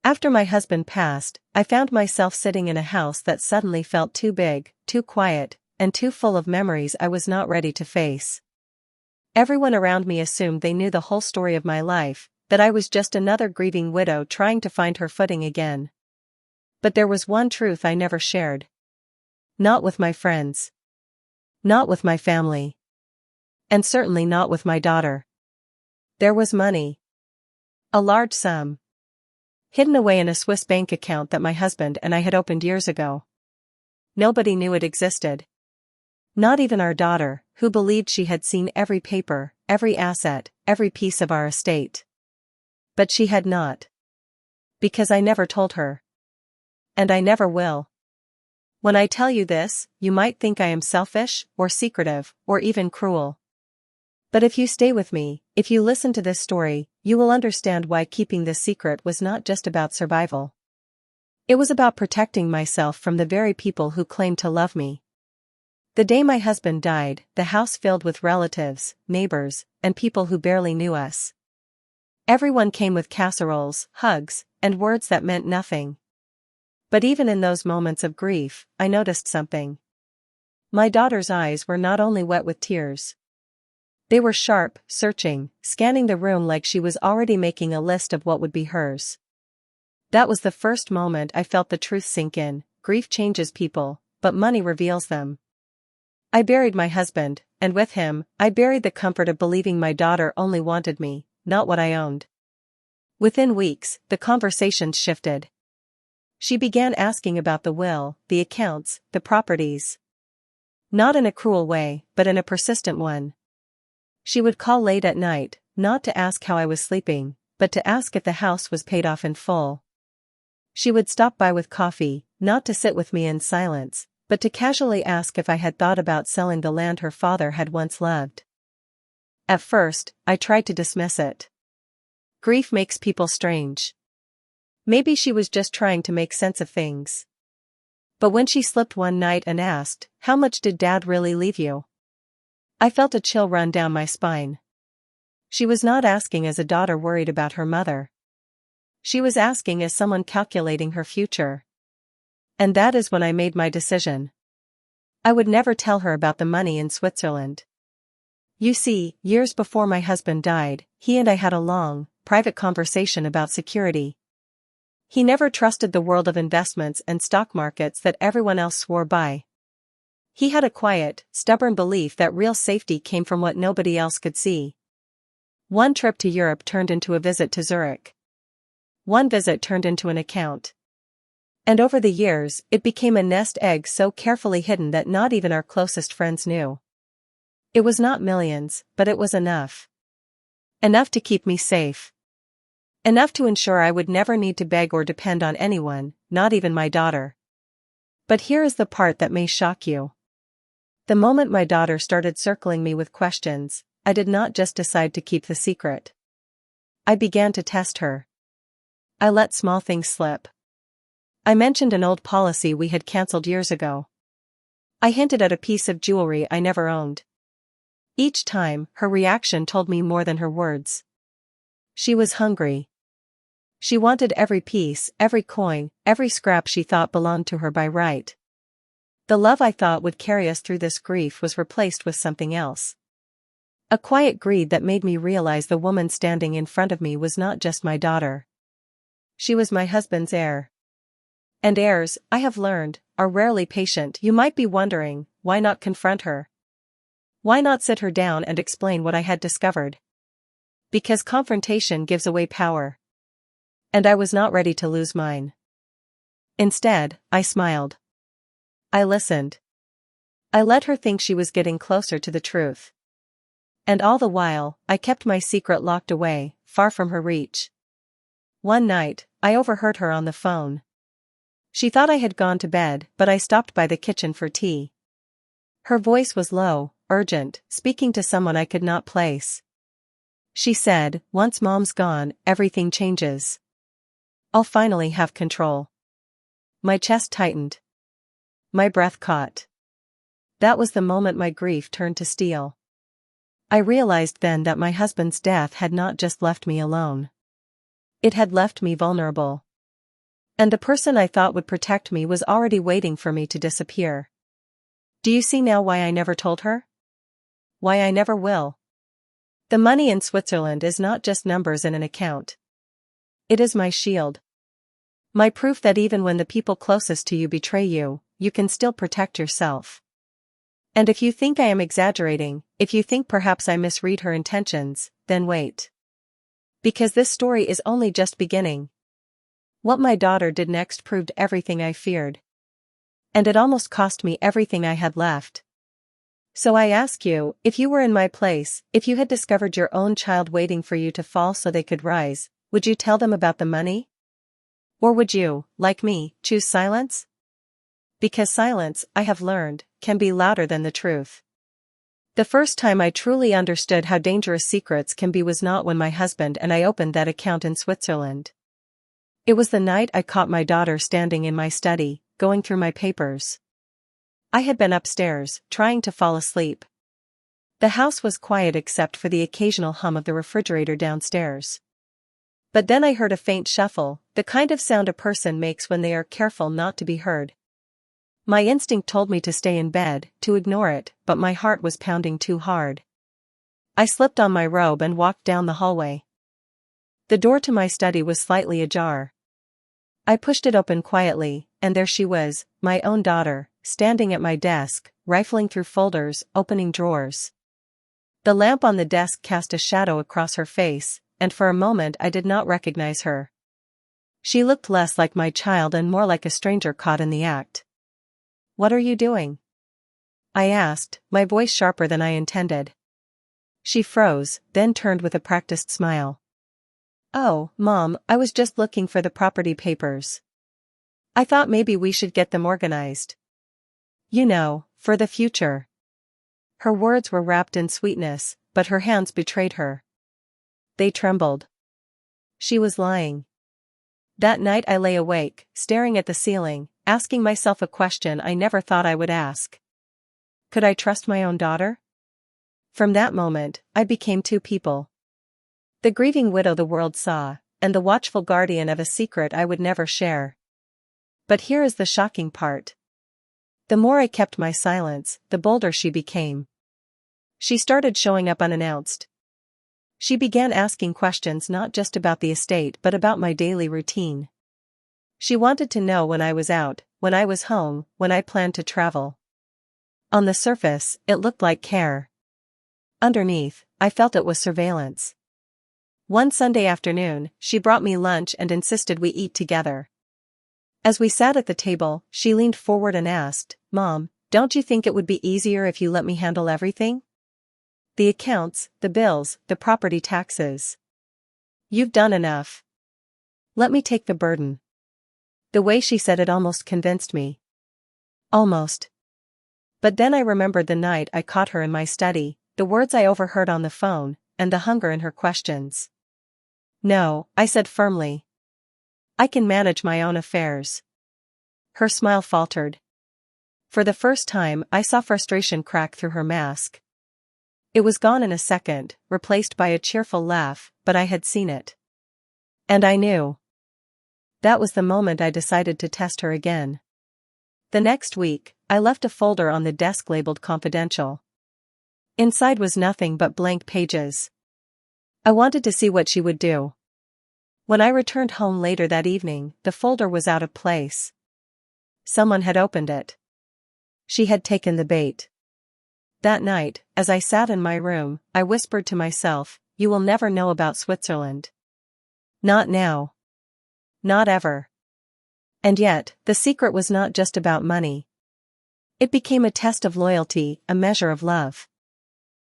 After my husband passed, I found myself sitting in a house that suddenly felt too big, too quiet, and too full of memories I was not ready to face. Everyone around me assumed they knew the whole story of my life, that I was just another grieving widow trying to find her footing again. But there was one truth I never shared. Not with my friends. Not with my family. And certainly not with my daughter. There was money. A large sum. Hidden away in a Swiss bank account that my husband and I had opened years ago. Nobody knew it existed. Not even our daughter, who believed she had seen every paper, every asset, every piece of our estate. But she had not. Because I never told her. And I never will. When I tell you this, you might think I am selfish, or secretive, or even cruel. But if you stay with me, if you listen to this story, you will understand why keeping this secret was not just about survival. It was about protecting myself from the very people who claimed to love me. The day my husband died, the house filled with relatives, neighbors, and people who barely knew us. Everyone came with casseroles, hugs, and words that meant nothing. But even in those moments of grief, I noticed something. My daughter's eyes were not only wet with tears. They were sharp, searching, scanning the room like she was already making a list of what would be hers. That was the first moment I felt the truth sink in. Grief changes people, but money reveals them. I buried my husband, and with him, I buried the comfort of believing my daughter only wanted me, not what I owned. Within weeks, the conversation shifted. She began asking about the will, the accounts, the properties. Not in a cruel way, but in a persistent one. She would call late at night, not to ask how I was sleeping, but to ask if the house was paid off in full. She would stop by with coffee, not to sit with me in silence, but to casually ask if I had thought about selling the land her father had once loved. At first, I tried to dismiss it. Grief makes people strange. Maybe she was just trying to make sense of things. But when she slipped one night and asked, "How much did Dad really leave you?" I felt a chill run down my spine. She was not asking as a daughter worried about her mother. She was asking as someone calculating her future. And that is when I made my decision. I would never tell her about the money in Switzerland. You see, years before my husband died, he and I had a long, private conversation about security. He never trusted the world of investments and stock markets that everyone else swore by. He had a quiet, stubborn belief that real safety came from what nobody else could see. One trip to Europe turned into a visit to Zurich. One visit turned into an account. And over the years, it became a nest egg so carefully hidden that not even our closest friends knew. It was not millions, but it was enough. Enough to keep me safe. Enough to ensure I would never need to beg or depend on anyone, not even my daughter. But here is the part that may shock you. The moment my daughter started circling me with questions, I did not just decide to keep the secret. I began to test her. I let small things slip. I mentioned an old policy we had canceled years ago. I hinted at a piece of jewelry I never owned. Each time, her reaction told me more than her words. She was hungry. She wanted every piece, every coin, every scrap she thought belonged to her by right. The love I thought would carry us through this grief was replaced with something else. A quiet greed that made me realize the woman standing in front of me was not just my daughter. She was my husband's heir. And heirs, I have learned, are rarely patient. You might be wondering, why not confront her? Why not sit her down and explain what I had discovered? Because confrontation gives away power. And I was not ready to lose mine. Instead, I smiled. I listened. I let her think she was getting closer to the truth. And all the while, I kept my secret locked away, far from her reach. One night, I overheard her on the phone. She thought I had gone to bed, but I stopped by the kitchen for tea. Her voice was low, urgent, speaking to someone I could not place. She said, "Once Mom's gone, everything changes. I'll finally have control." My chest tightened. My breath caught. That was the moment my grief turned to steel. I realized then that my husband's death had not just left me alone. It had left me vulnerable. And the person I thought would protect me was already waiting for me to disappear. Do you see now why I never told her? Why I never will? The money in Switzerland is not just numbers in an account. It is my shield. My proof that even when the people closest to you betray you, you can still protect yourself. And if you think I am exaggerating, if you think perhaps I misread her intentions, then wait. Because this story is only just beginning. What my daughter did next proved everything I feared. And it almost cost me everything I had left. So I ask you, if you were in my place, if you had discovered your own child waiting for you to fall so they could rise, would you tell them about the money? Or would you, like me, choose silence? Because silence, I have learned, can be louder than the truth. The first time I truly understood how dangerous secrets can be was not when my husband and I opened that account in Switzerland. It was the night I caught my daughter standing in my study, going through my papers. I had been upstairs, trying to fall asleep. The house was quiet except for the occasional hum of the refrigerator downstairs. But then I heard a faint shuffle, the kind of sound a person makes when they are careful not to be heard. My instinct told me to stay in bed, to ignore it, but my heart was pounding too hard. I slipped on my robe and walked down the hallway. The door to my study was slightly ajar. I pushed it open quietly, and there she was, my own daughter, standing at my desk, rifling through folders, opening drawers. The lamp on the desk cast a shadow across her face, and for a moment I did not recognize her. She looked less like my child and more like a stranger caught in the act. "What are you doing?" I asked, my voice sharper than I intended. She froze, then turned with a practiced smile. "Oh, Mom, I was just looking for the property papers. I thought maybe we should get them organized. You know, for the future." Her words were wrapped in sweetness, but her hands betrayed her. They trembled. She was lying. That night I lay awake, staring at the ceiling, asking myself a question I never thought I would ask. Could I trust my own daughter? From that moment, I became two people. The grieving widow the world saw, and the watchful guardian of a secret I would never share. But here is the shocking part. The more I kept my silence, the bolder she became. She started showing up unannounced. She began asking questions not just about the estate but about my daily routine. She wanted to know when I was out, when I was home, when I planned to travel. On the surface, it looked like care. Underneath, I felt it was surveillance. One Sunday afternoon, she brought me lunch and insisted we eat together. As we sat at the table, she leaned forward and asked, "Mom, don't you think it would be easier if you let me handle everything? The accounts, the bills, the property taxes. You've done enough. Let me take the burden." The way she said it almost convinced me. Almost. But then I remembered the night I caught her in my study, the words I overheard on the phone, and the hunger in her questions. "No," I said firmly. "I can manage my own affairs." Her smile faltered. For the first time, I saw frustration crack through her mask. It was gone in a second, replaced by a cheerful laugh, but I had seen it. And I knew. That was the moment I decided to test her again. The next week, I left a folder on the desk labeled confidential. Inside was nothing but blank pages. I wanted to see what she would do. When I returned home later that evening, the folder was out of place. Someone had opened it. She had taken the bait. That night, as I sat in my room, I whispered to myself, "You will never know about Switzerland. Not now. Not ever." And yet, the secret was not just about money. It became a test of loyalty, a measure of love.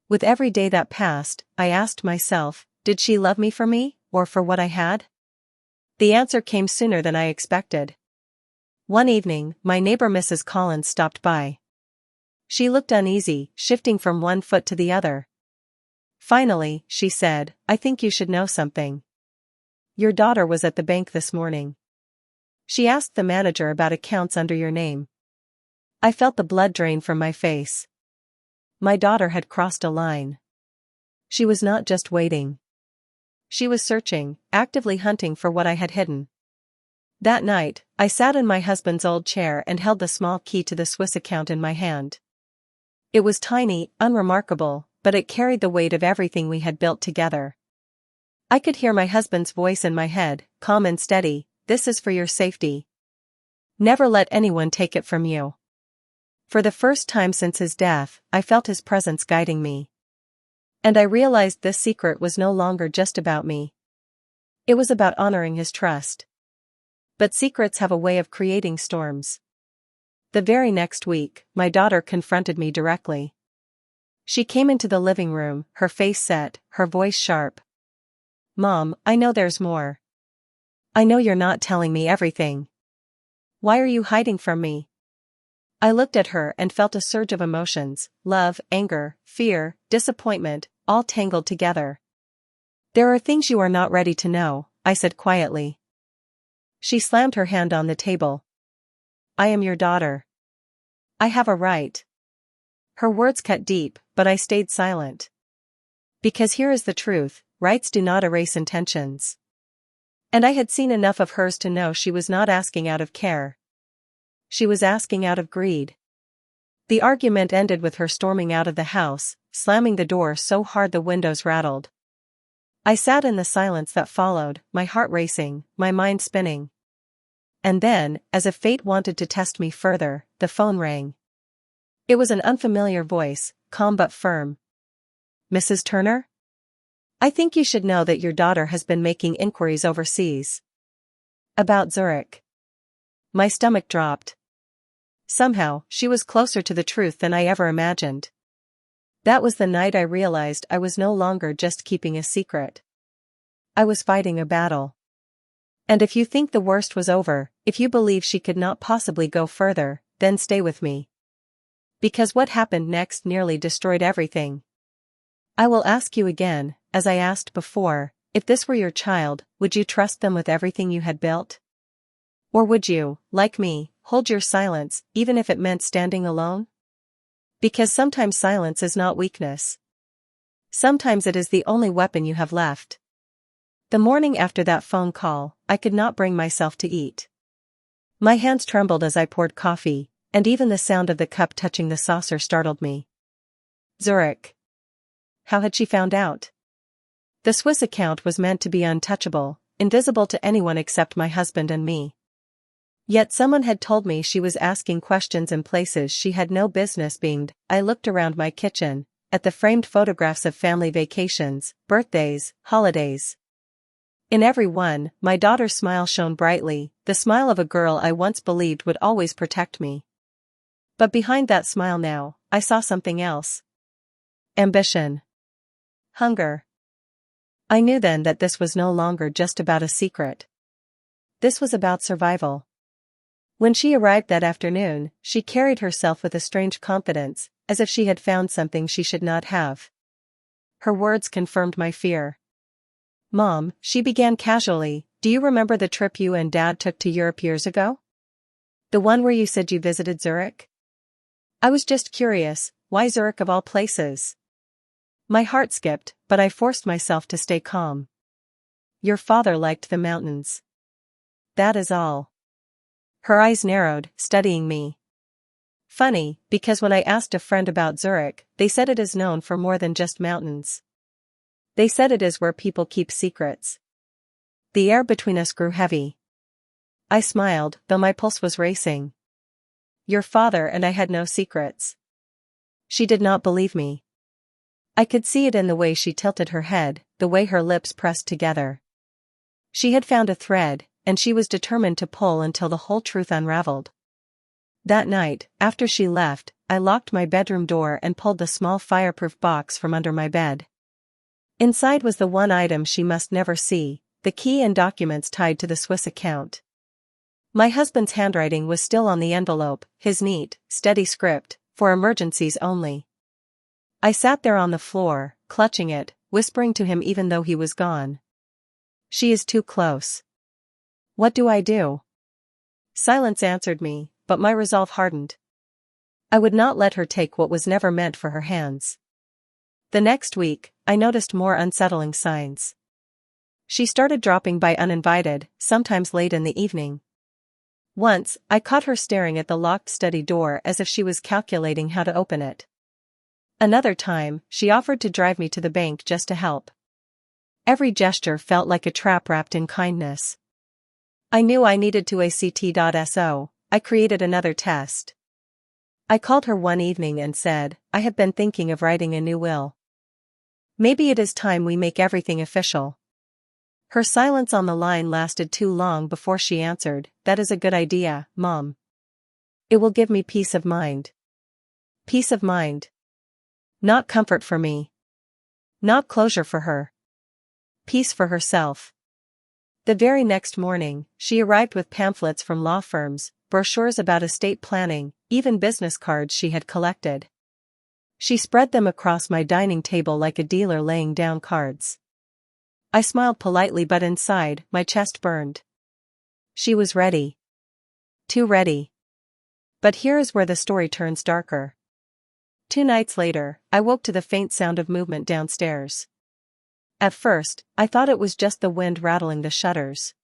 With every day that passed, I asked myself, did she love me for me, or for what I had? The answer came sooner than I expected. One evening, my neighbor Mrs. Collins stopped by. She looked uneasy, shifting from one foot to the other. Finally, she said, "I think you should know something. Your daughter was at the bank this morning. She asked the manager about accounts under your name." I felt the blood drain from my face. My daughter had crossed a line. She was not just waiting. She was searching, actively hunting for what I had hidden. That night, I sat in my husband's old chair and held the small key to the Swiss account in my hand. It was tiny, unremarkable, but it carried the weight of everything we had built together. I could hear my husband's voice in my head, calm and steady. "This is for your safety. Never let anyone take it from you." For the first time since his death, I felt his presence guiding me. And I realized this secret was no longer just about me. It was about honoring his trust. But secrets have a way of creating storms. The very next week, my daughter confronted me directly. She came into the living room, her face set, her voice sharp. "Mom, I know there's more. I know you're not telling me everything. Why are you hiding from me?" I looked at her and felt a surge of emotions, love, anger, fear, disappointment, all tangled together. "There are things you are not ready to know," I said quietly. She slammed her hand on the table. "I am your daughter. I have a right." Her words cut deep, but I stayed silent. Because here is the truth, rights do not erase intentions. And I had seen enough of hers to know she was not asking out of care. She was asking out of greed. The argument ended with her storming out of the house, slamming the door so hard the windows rattled. I sat in the silence that followed, my heart racing, my mind spinning. And then, as if fate wanted to test me further, the phone rang. It was an unfamiliar voice, calm but firm. "Mrs. Turner? I think you should know that your daughter has been making inquiries overseas. About Zurich." My stomach dropped. Somehow, she was closer to the truth than I ever imagined. That was the night I realized I was no longer just keeping a secret. I was fighting a battle. And if you think the worst was over, if you believe she could not possibly go further, then stay with me. Because what happened next nearly destroyed everything. I will ask you again, as I asked before, if this were your child, would you trust them with everything you had built? Or would you, like me, hold your silence, even if it meant standing alone? Because sometimes silence is not weakness. Sometimes it is the only weapon you have left. The morning after that phone call, I could not bring myself to eat. My hands trembled as I poured coffee, and even the sound of the cup touching the saucer startled me. Zurich. How had she found out? The Swiss account was meant to be untouchable, invisible to anyone except my husband and me. Yet someone had told me she was asking questions in places she had no business being. I looked around my kitchen, at the framed photographs of family vacations, birthdays, holidays. In every one, my daughter's smile shone brightly, the smile of a girl I once believed would always protect me. But behind that smile now, I saw something else. Ambition. Hunger. I knew then that this was no longer just about a secret. This was about survival. When she arrived that afternoon, she carried herself with a strange confidence, as if she had found something she should not have. Her words confirmed my fear. "Mom," she began casually, "do you remember the trip you and Dad took to Europe years ago? The one where you said you visited Zurich? I was just curious, why Zurich of all places?" My heart skipped, but I forced myself to stay calm. "Your father liked the mountains. That is all." Her eyes narrowed, studying me. Funny, because when I asked a friend about Zurich, they said it is known for more than just mountains. They said it is where people keep secrets. The air between us grew heavy. I smiled, though my pulse was racing. Your father and I had no secrets. She did not believe me. I could see it in the way she tilted her head, the way her lips pressed together. She had found a thread, and she was determined to pull until the whole truth unraveled. That night, after she left, I locked my bedroom door and pulled the small fireproof box from under my bed. Inside was the one item she must never see, the key and documents tied to the Swiss account. My husband's handwriting was still on the envelope, his neat, steady script, for emergencies only. I sat there on the floor, clutching it, whispering to him even though he was gone. She is too close. What do I do? Silence answered me, but my resolve hardened. I would not let her take what was never meant for her hands. The next week, I noticed more unsettling signs. She started dropping by uninvited, sometimes late in the evening, Once, I caught her staring at the locked study door as if she was calculating how to open it. Another time, she offered to drive me to the bank just to help. Every gesture felt like a trap wrapped in kindness. I knew I needed to ACT.SO. I created another test. I called her one evening and said, I have been thinking of writing a new will. Maybe it is time we make everything official. Her silence on the line lasted too long before she answered, that is a good idea, Mom. It will give me peace of mind. Peace of mind. Not comfort for me. Not closure for her. Peace for herself. The very next morning, she arrived with pamphlets from law firms, brochures about estate planning, even business cards she had collected. She spread them across my dining table like a dealer laying down cards. I smiled politely, but inside, my chest burned. She was ready. Too ready. But here is where the story turns darker. 2 nights later, I woke to the faint sound of movement downstairs. At first, I thought it was just the wind rattling the shutters.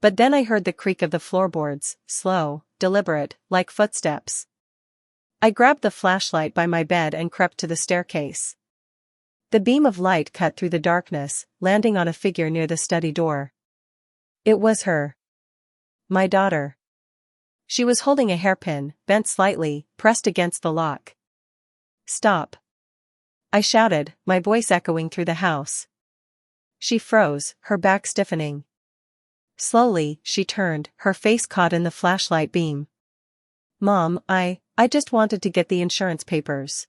But then I heard the creak of the floorboards, slow, deliberate, like footsteps. I grabbed the flashlight by my bed and crept to the staircase. The beam of light cut through the darkness, landing on a figure near the study door. It was her. My daughter. She was holding a hairpin, bent slightly, pressed against the lock. Stop! I shouted, my voice echoing through the house. She froze, her back stiffening. Slowly, she turned, her face caught in the flashlight beam. Mom, I just wanted to get the insurance papers.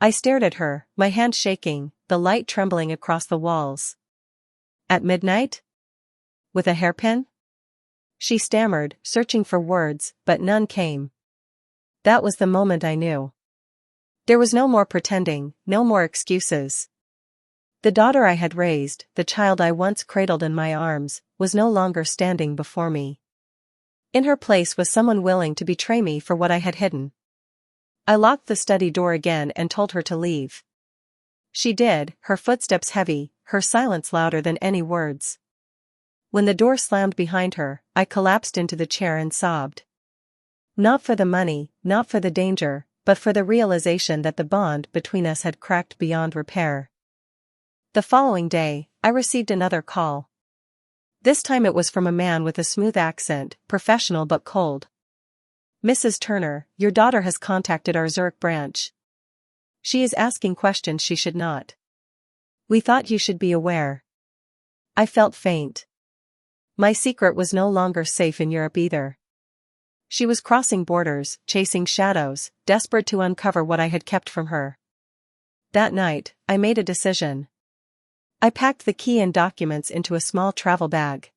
I stared at her, my hand shaking, the light trembling across the walls. At midnight? With a hairpin? She stammered, searching for words, but none came. That was the moment I knew. There was no more pretending, no more excuses. The daughter I had raised, the child I once cradled in my arms, was no longer standing before me. In her place was someone willing to betray me for what I had hidden. I locked the study door again and told her to leave. She did, her footsteps heavy, her silence louder than any words. When the door slammed behind her, I collapsed into the chair and sobbed. Not for the money, not for the danger, but for the realization that the bond between us had cracked beyond repair. The following day, I received another call. This time it was from a man with a smooth accent, professional but cold. Mrs. Turner, your daughter has contacted our Zurich branch. She is asking questions she should not. We thought you should be aware. I felt faint. My secret was no longer safe in Europe either. She was crossing borders, chasing shadows, desperate to uncover what I had kept from her. That night, I made a decision. I packed the key and documents into a small travel bag.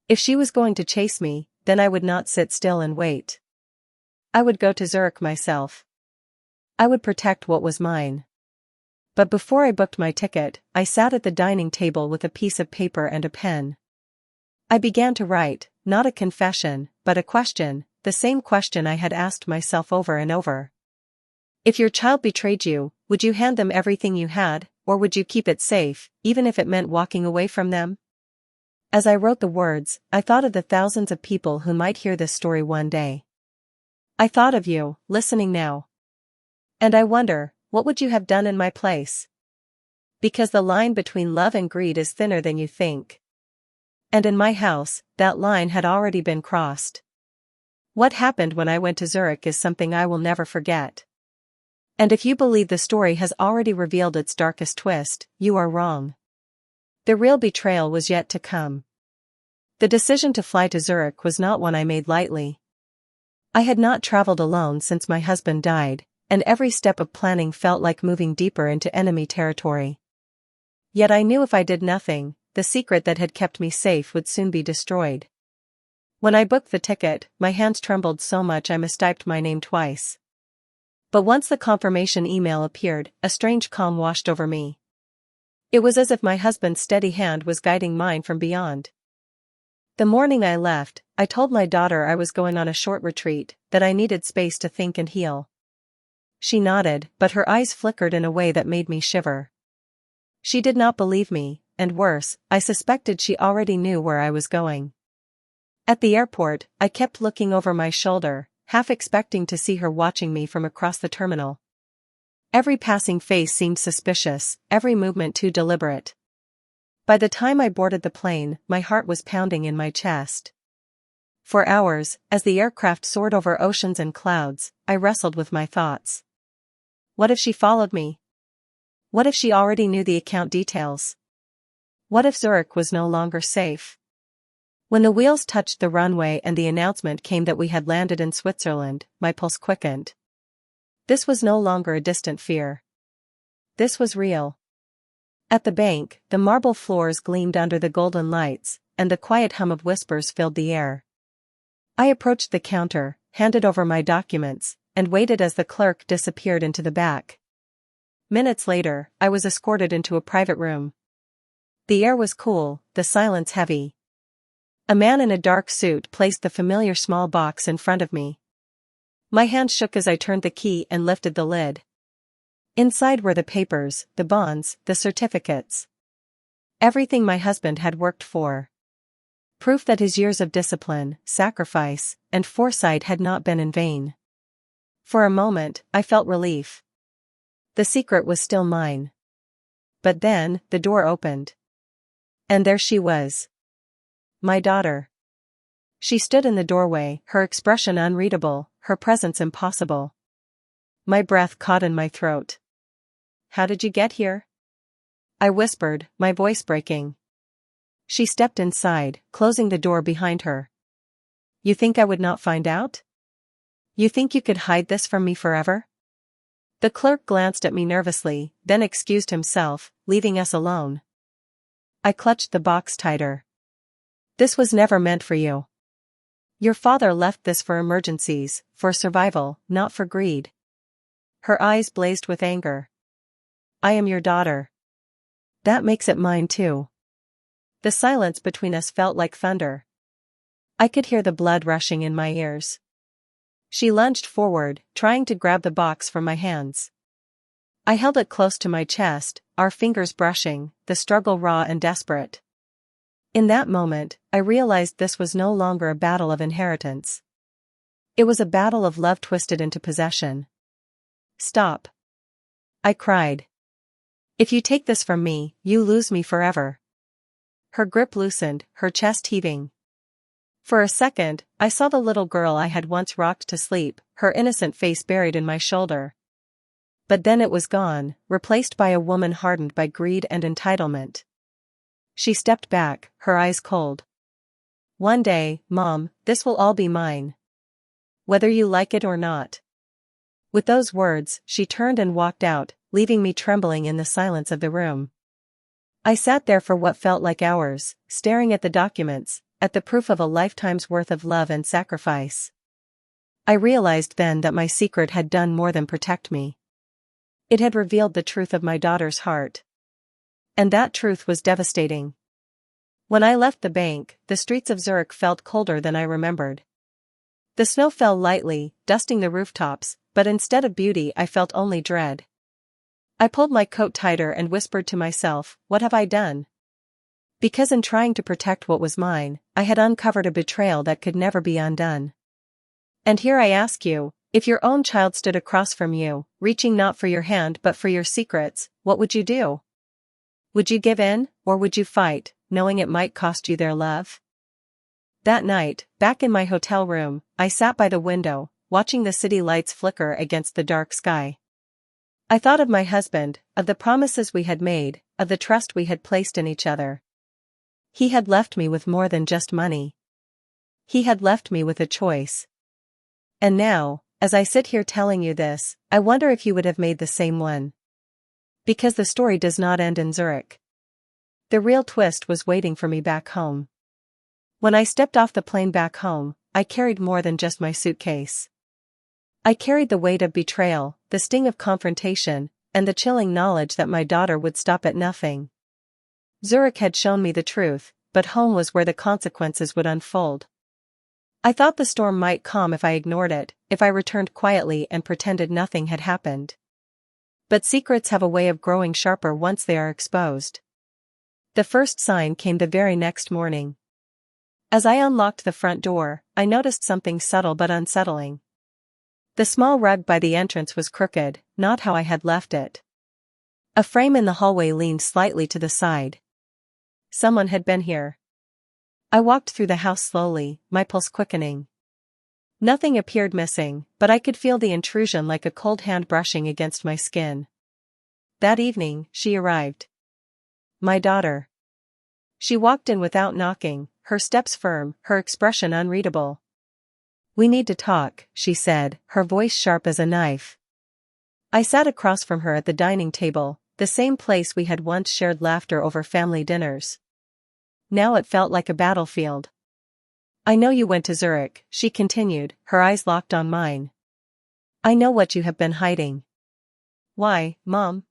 If she was going to chase me, then I would not sit still and wait. I would go to Zurich myself. I would protect what was mine. But before I booked my ticket, I sat at the dining table with a piece of paper and a pen. I began to write, not a confession, but a question, the same question I had asked myself over and over. If your child betrayed you, would you hand them everything you had, or would you keep it safe, even if it meant walking away from them? As I wrote the words, I thought of the thousands of people who might hear this story one day. I thought of you, listening now. And I wonder, what would you have done in my place? Because the line between love and greed is thinner than you think. And in my house, that line had already been crossed. What happened when I went to Zurich is something I will never forget. And if you believe the story has already revealed its darkest twist, you are wrong. The real betrayal was yet to come. The decision to fly to Zurich was not one I made lightly. I had not traveled alone since my husband died, and every step of planning felt like moving deeper into enemy territory. Yet I knew if I did nothing, the secret that had kept me safe would soon be destroyed. When I booked the ticket, my hands trembled so much I mistyped my name twice. But once the confirmation email appeared, a strange calm washed over me. It was as if my husband's steady hand was guiding mine from beyond. The morning I left, I told my daughter I was going on a short retreat, that I needed space to think and heal. She nodded, but her eyes flickered in a way that made me shiver. She did not believe me, and worse, I suspected she already knew where I was going. At the airport, I kept looking over my shoulder, half expecting to see her watching me from across the terminal. Every passing face seemed suspicious, every movement too deliberate. By the time I boarded the plane, my heart was pounding in my chest. For hours, as the aircraft soared over oceans and clouds, I wrestled with my thoughts. What if she followed me? What if she already knew the account details? What if Zurich was no longer safe? When the wheels touched the runway and the announcement came that we had landed in Switzerland, my pulse quickened. This was no longer a distant fear. This was real. At the bank, the marble floors gleamed under the golden lights, and the quiet hum of whispers filled the air. I approached the counter, handed over my documents, and waited as the clerk disappeared into the back. Minutes later, I was escorted into a private room. The air was cool, the silence heavy. A man in a dark suit placed the familiar small box in front of me. My hand shook as I turned the key and lifted the lid. Inside were the papers, the bonds, the certificates. Everything my husband had worked for. Proof that his years of discipline, sacrifice, and foresight had not been in vain. For a moment, I felt relief. The secret was still mine. But then, the door opened. And there she was. My daughter. She stood in the doorway, her expression unreadable, her presence impossible. My breath caught in my throat. How did you get here? I whispered, my voice breaking. She stepped inside, closing the door behind her. You think I would not find out? You think you could hide this from me forever? The clerk glanced at me nervously, then excused himself, leaving us alone. I clutched the box tighter. This was never meant for you. Your father left this for emergencies, for survival, not for greed. Her eyes blazed with anger. I am your daughter. That makes it mine too. The silence between us felt like thunder. I could hear the blood rushing in my ears. She lunged forward, trying to grab the box from my hands. I held it close to my chest, our fingers brushing, the struggle raw and desperate. In that moment, I realized this was no longer a battle of inheritance. It was a battle of love twisted into possession. Stop. I cried. If you take this from me, you lose me forever. Her grip loosened, her chest heaving. For a second, I saw the little girl I had once rocked to sleep, her innocent face buried in my shoulder. But then it was gone, replaced by a woman hardened by greed and entitlement. She stepped back, her eyes cold. One day, Mom, this will all be mine. Whether you like it or not. With those words, she turned and walked out, leaving me trembling in the silence of the room. I sat there for what felt like hours, staring at the documents, at the proof of a lifetime's worth of love and sacrifice. I realized then that my secret had done more than protect me. It had revealed the truth of my daughter's heart. And that truth was devastating. When I left the bank, the streets of Zurich felt colder than I remembered. The snow fell lightly, dusting the rooftops, but instead of beauty I felt only dread. I pulled my coat tighter and whispered to myself, what have I done? Because in trying to protect what was mine, I had uncovered a betrayal that could never be undone. And here I ask you, if your own child stood across from you, reaching not for your hand but for your secrets, what would you do? Would you give in, or would you fight, knowing it might cost you their love? That night, back in my hotel room, I sat by the window, watching the city lights flicker against the dark sky. I thought of my husband, of the promises we had made, of the trust we had placed in each other. He had left me with more than just money. He had left me with a choice. And now, as I sit here telling you this, I wonder if you would have made the same one. Because the story does not end in Zurich. The real twist was waiting for me back home. When I stepped off the plane back home, I carried more than just my suitcase. I carried the weight of betrayal, the sting of confrontation, and the chilling knowledge that my daughter would stop at nothing. Zurich had shown me the truth, but home was where the consequences would unfold. I thought the storm might calm if I ignored it, if I returned quietly and pretended nothing had happened. But secrets have a way of growing sharper once they are exposed. The first sign came the very next morning. As I unlocked the front door, I noticed something subtle but unsettling. The small rug by the entrance was crooked, not how I had left it. A frame in the hallway leaned slightly to the side. Someone had been here. I walked through the house slowly, my pulse quickening. Nothing appeared missing, but I could feel the intrusion like a cold hand brushing against my skin. That evening, she arrived. My daughter. She walked in without knocking, her steps firm, her expression unreadable. "We need to talk," she said, her voice sharp as a knife. I sat across from her at the dining table, the same place we had once shared laughter over family dinners. Now it felt like a battlefield. "I know you went to Zurich," she continued, her eyes locked on mine. "I know what you have been hiding." "Why, Mom?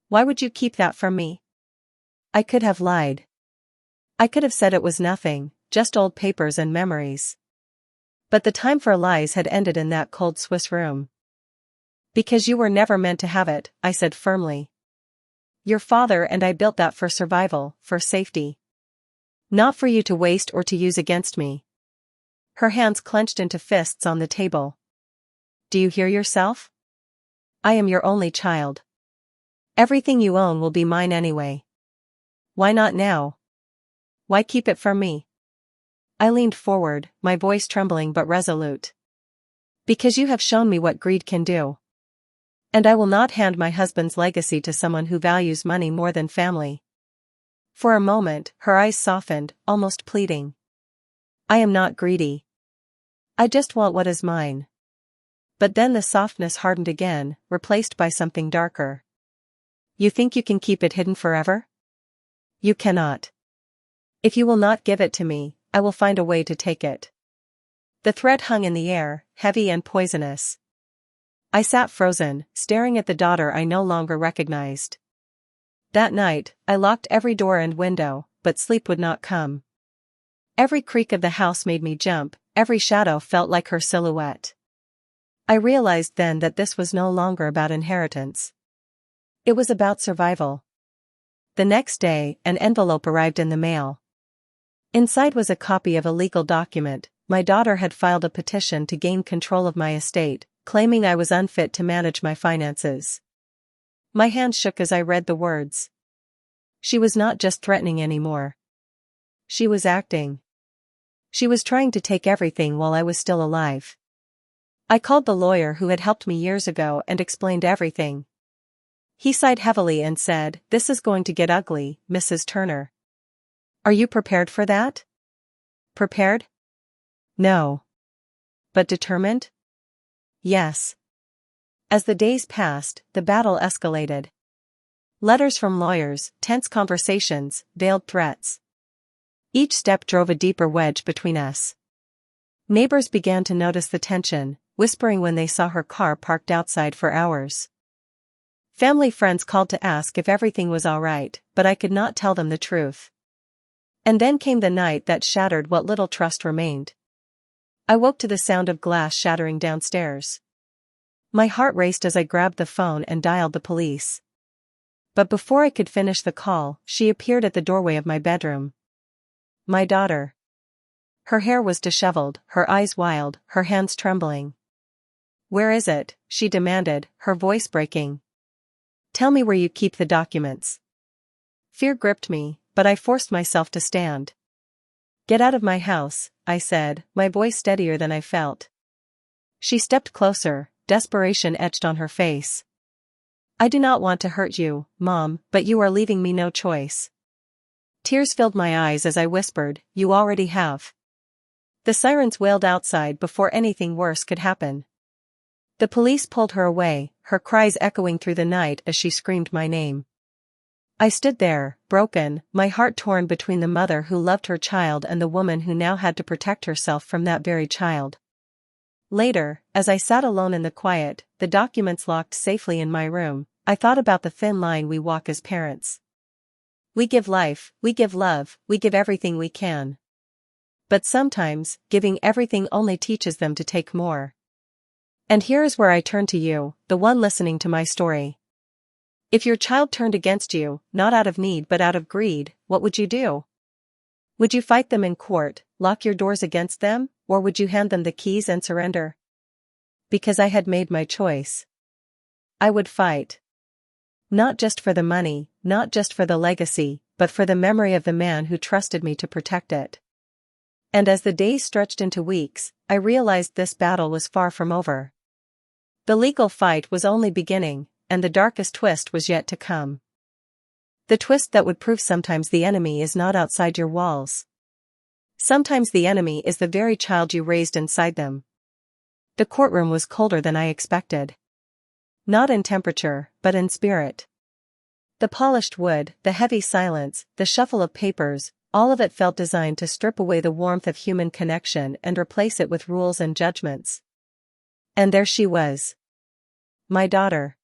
Why would you keep that from me?" I could have lied. I could have said it was nothing, just old papers and memories. But the time for lies had ended in that cold Swiss room. "Because you were never meant to have it," I said firmly. "Your father and I built that for survival, for safety. Not for you to waste or to use against me." Her hands clenched into fists on the table. "Do you hear yourself? I am your only child. Everything you own will be mine anyway. Why not now? Why keep it from me?" I leaned forward, my voice trembling but resolute. "Because you have shown me what greed can do. And I will not hand my husband's legacy to someone who values money more than family." For a moment, her eyes softened, almost pleading. "I am not greedy. I just want what is mine." But then the softness hardened again, replaced by something darker. "You think you can keep it hidden forever? You cannot. If you will not give it to me, I will find a way to take it." The threat hung in the air, heavy and poisonous. I sat frozen, staring at the daughter I no longer recognized. That night, I locked every door and window, but sleep would not come. Every creak of the house made me jump, every shadow felt like her silhouette. I realized then that this was no longer about inheritance. It was about survival. The next day, an envelope arrived in the mail. Inside was a copy of a legal document. My daughter had filed a petition to gain control of my estate, claiming I was unfit to manage my finances. My hand shook as I read the words. She was not just threatening anymore. She was acting. She was trying to take everything while I was still alive. I called the lawyer who had helped me years ago and explained everything. He sighed heavily and said, "This is going to get ugly, Mrs. Turner. Are you prepared for that?" Prepared? No. But determined? Yes. As the days passed, the battle escalated. Letters from lawyers, tense conversations, veiled threats. Each step drove a deeper wedge between us. Neighbors began to notice the tension, whispering when they saw her car parked outside for hours. Family friends called to ask if everything was all right, but I could not tell them the truth. And then came the night that shattered what little trust remained. I woke to the sound of glass shattering downstairs. My heart raced as I grabbed the phone and dialed the police. But before I could finish the call, she appeared at the doorway of my bedroom. My daughter. Her hair was disheveled, her eyes wild, her hands trembling. "Where is it?" she demanded, her voice breaking. "Tell me where you keep the documents." Fear gripped me, but I forced myself to stand. "Get out of my house," I said, my voice steadier than I felt. She stepped closer, desperation etched on her face. "I do not want to hurt you, Mom, but you are leaving me no choice." Tears filled my eyes as I whispered, "You already have." The sirens wailed outside before anything worse could happen. The police pulled her away, her cries echoing through the night as she screamed my name. I stood there, broken, my heart torn between the mother who loved her child and the woman who now had to protect herself from that very child. Later, as I sat alone in the quiet, the documents locked safely in my room, I thought about the thin line we walk as parents. We give life, we give love, we give everything we can. But sometimes, giving everything only teaches them to take more. And here is where I turn to you, the one listening to my story. If your child turned against you, not out of need but out of greed, what would you do? Would you fight them in court, lock your doors against them, or would you hand them the keys and surrender? Because I had made my choice. I would fight. Not just for the money, not just for the legacy, but for the memory of the man who trusted me to protect it. And as the days stretched into weeks, I realized this battle was far from over. The legal fight was only beginning, and the darkest twist was yet to come. The twist that would prove sometimes the enemy is not outside your walls. Sometimes the enemy is the very child you raised inside them. The courtroom was colder than I expected. Not in temperature, but in spirit. The polished wood, the heavy silence, the shuffle of papers, all of it felt designed to strip away the warmth of human connection and replace it with rules and judgments. And there she was. My daughter.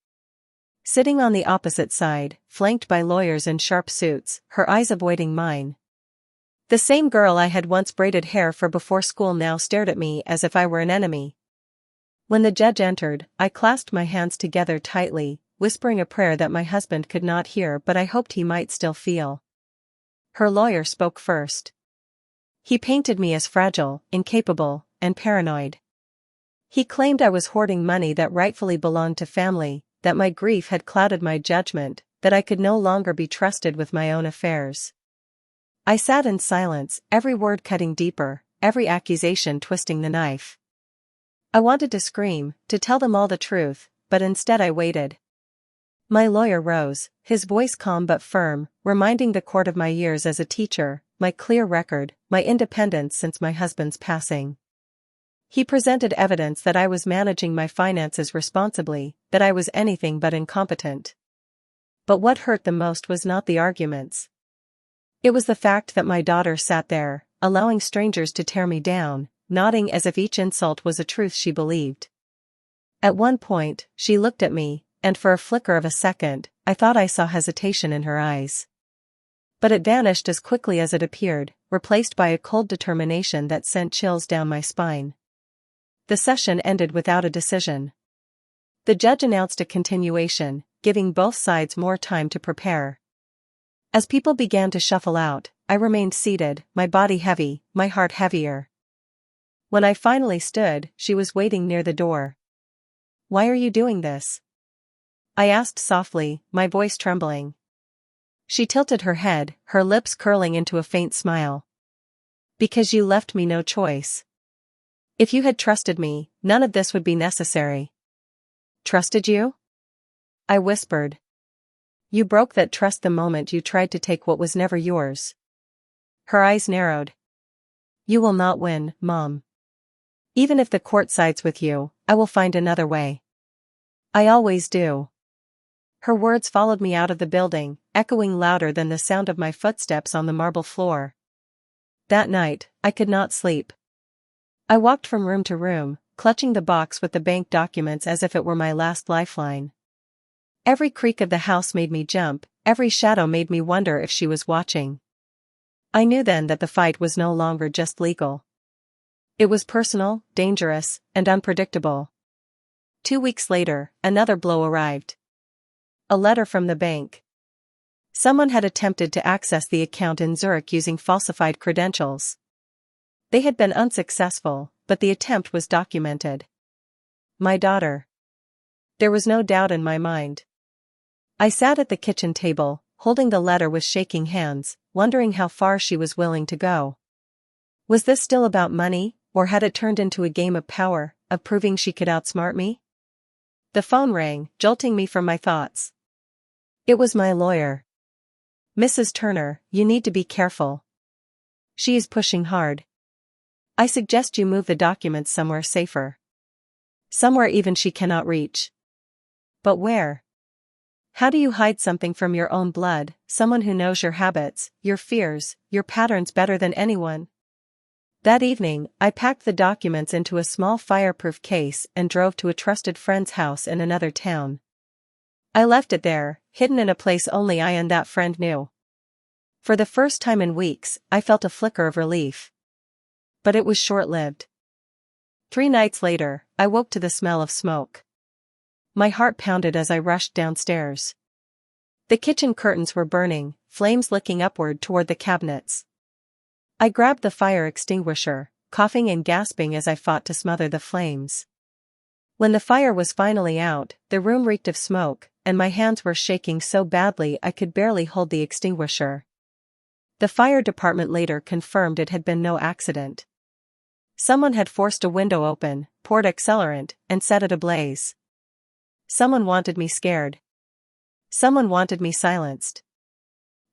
Sitting on the opposite side, flanked by lawyers in sharp suits, her eyes avoiding mine. The same girl I had once braided hair for before school now stared at me as if I were an enemy. When the judge entered, I clasped my hands together tightly, whispering a prayer that my husband could not hear but I hoped he might still feel. Her lawyer spoke first. He painted me as fragile, incapable, and paranoid. He claimed I was hoarding money that rightfully belonged to family, that my grief had clouded my judgment, that I could no longer be trusted with my own affairs. I sat in silence, every word cutting deeper, every accusation twisting the knife. I wanted to scream, to tell them all the truth, but instead I waited. My lawyer rose, his voice calm but firm, reminding the court of my years as a teacher, my clear record, my independence since my husband's passing. He presented evidence that I was managing my finances responsibly, that I was anything but incompetent. But what hurt the most was not the arguments. It was the fact that my daughter sat there, allowing strangers to tear me down, nodding as if each insult was a truth she believed. At one point, she looked at me, and for a flicker of a second, I thought I saw hesitation in her eyes. But it vanished as quickly as it appeared, replaced by a cold determination that sent chills down my spine. The session ended without a decision. The judge announced a continuation, giving both sides more time to prepare. As people began to shuffle out, I remained seated, my body heavy, my heart heavier. When I finally stood, she was waiting near the door. "Why are you doing this?" I asked softly, my voice trembling. She tilted her head, her lips curling into a faint smile. "Because you left me no choice. If you had trusted me, none of this would be necessary." "Trusted you?" I whispered. "You broke that trust the moment you tried to take what was never yours." Her eyes narrowed. "You will not win, Mom. Even if the court sides with you, I will find another way. I always do." Her words followed me out of the building, echoing louder than the sound of my footsteps on the marble floor. That night, I could not sleep. I walked from room to room, clutching the box with the bank documents as if it were my last lifeline. Every creak of the house made me jump, every shadow made me wonder if she was watching. I knew then that the fight was no longer just legal. It was personal, dangerous, and unpredictable. 2 weeks later, another blow arrived. A letter from the bank. Someone had attempted to access the account in Zurich using falsified credentials. They had been unsuccessful, but the attempt was documented. My daughter. There was no doubt in my mind. I sat at the kitchen table, holding the letter with shaking hands, wondering how far she was willing to go. Was this still about money, or had it turned into a game of power, of proving she could outsmart me? The phone rang, jolting me from my thoughts. It was my lawyer. "Mrs. Turner, you need to be careful. She is pushing hard. I suggest you move the documents somewhere safer. Somewhere even she cannot reach." "But where? How do you hide something from your own blood, someone who knows your habits, your fears, your patterns better than anyone?" That evening, I packed the documents into a small fireproof case and drove to a trusted friend's house in another town. I left it there, hidden in a place only I and that friend knew. For the first time in weeks, I felt a flicker of relief. But it was short-lived. 3 nights later, I woke to the smell of smoke. My heart pounded as I rushed downstairs. The kitchen curtains were burning, flames licking upward toward the cabinets. I grabbed the fire extinguisher, coughing and gasping as I fought to smother the flames. When the fire was finally out, the room reeked of smoke, and my hands were shaking so badly I could barely hold the extinguisher. The fire department later confirmed it had been no accident. Someone had forced a window open, poured accelerant, and set it ablaze. Someone wanted me scared. Someone wanted me silenced.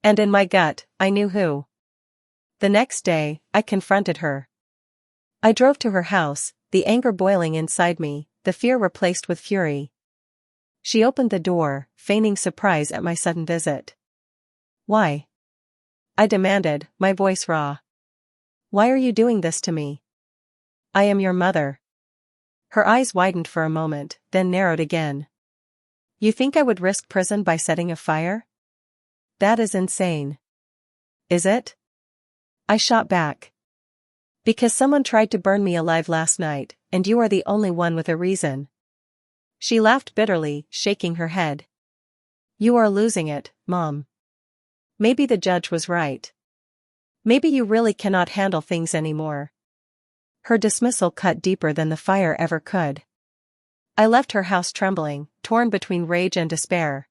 And in my gut, I knew who. The next day, I confronted her. I drove to her house, the anger boiling inside me, the fear replaced with fury. She opened the door, feigning surprise at my sudden visit. "Why?" I demanded, my voice raw. "Why are you doing this to me? I am your mother." Her eyes widened for a moment, then narrowed again. "You think I would risk prison by setting a fire? That is insane." "Is it?" I shot back. "Because someone tried to burn me alive last night, and you are the only one with a reason." She laughed bitterly, shaking her head. "You are losing it, Mom. Maybe the judge was right. Maybe you really cannot handle things anymore." Her dismissal cut deeper than the fire ever could. I left her house trembling, torn between rage and despair.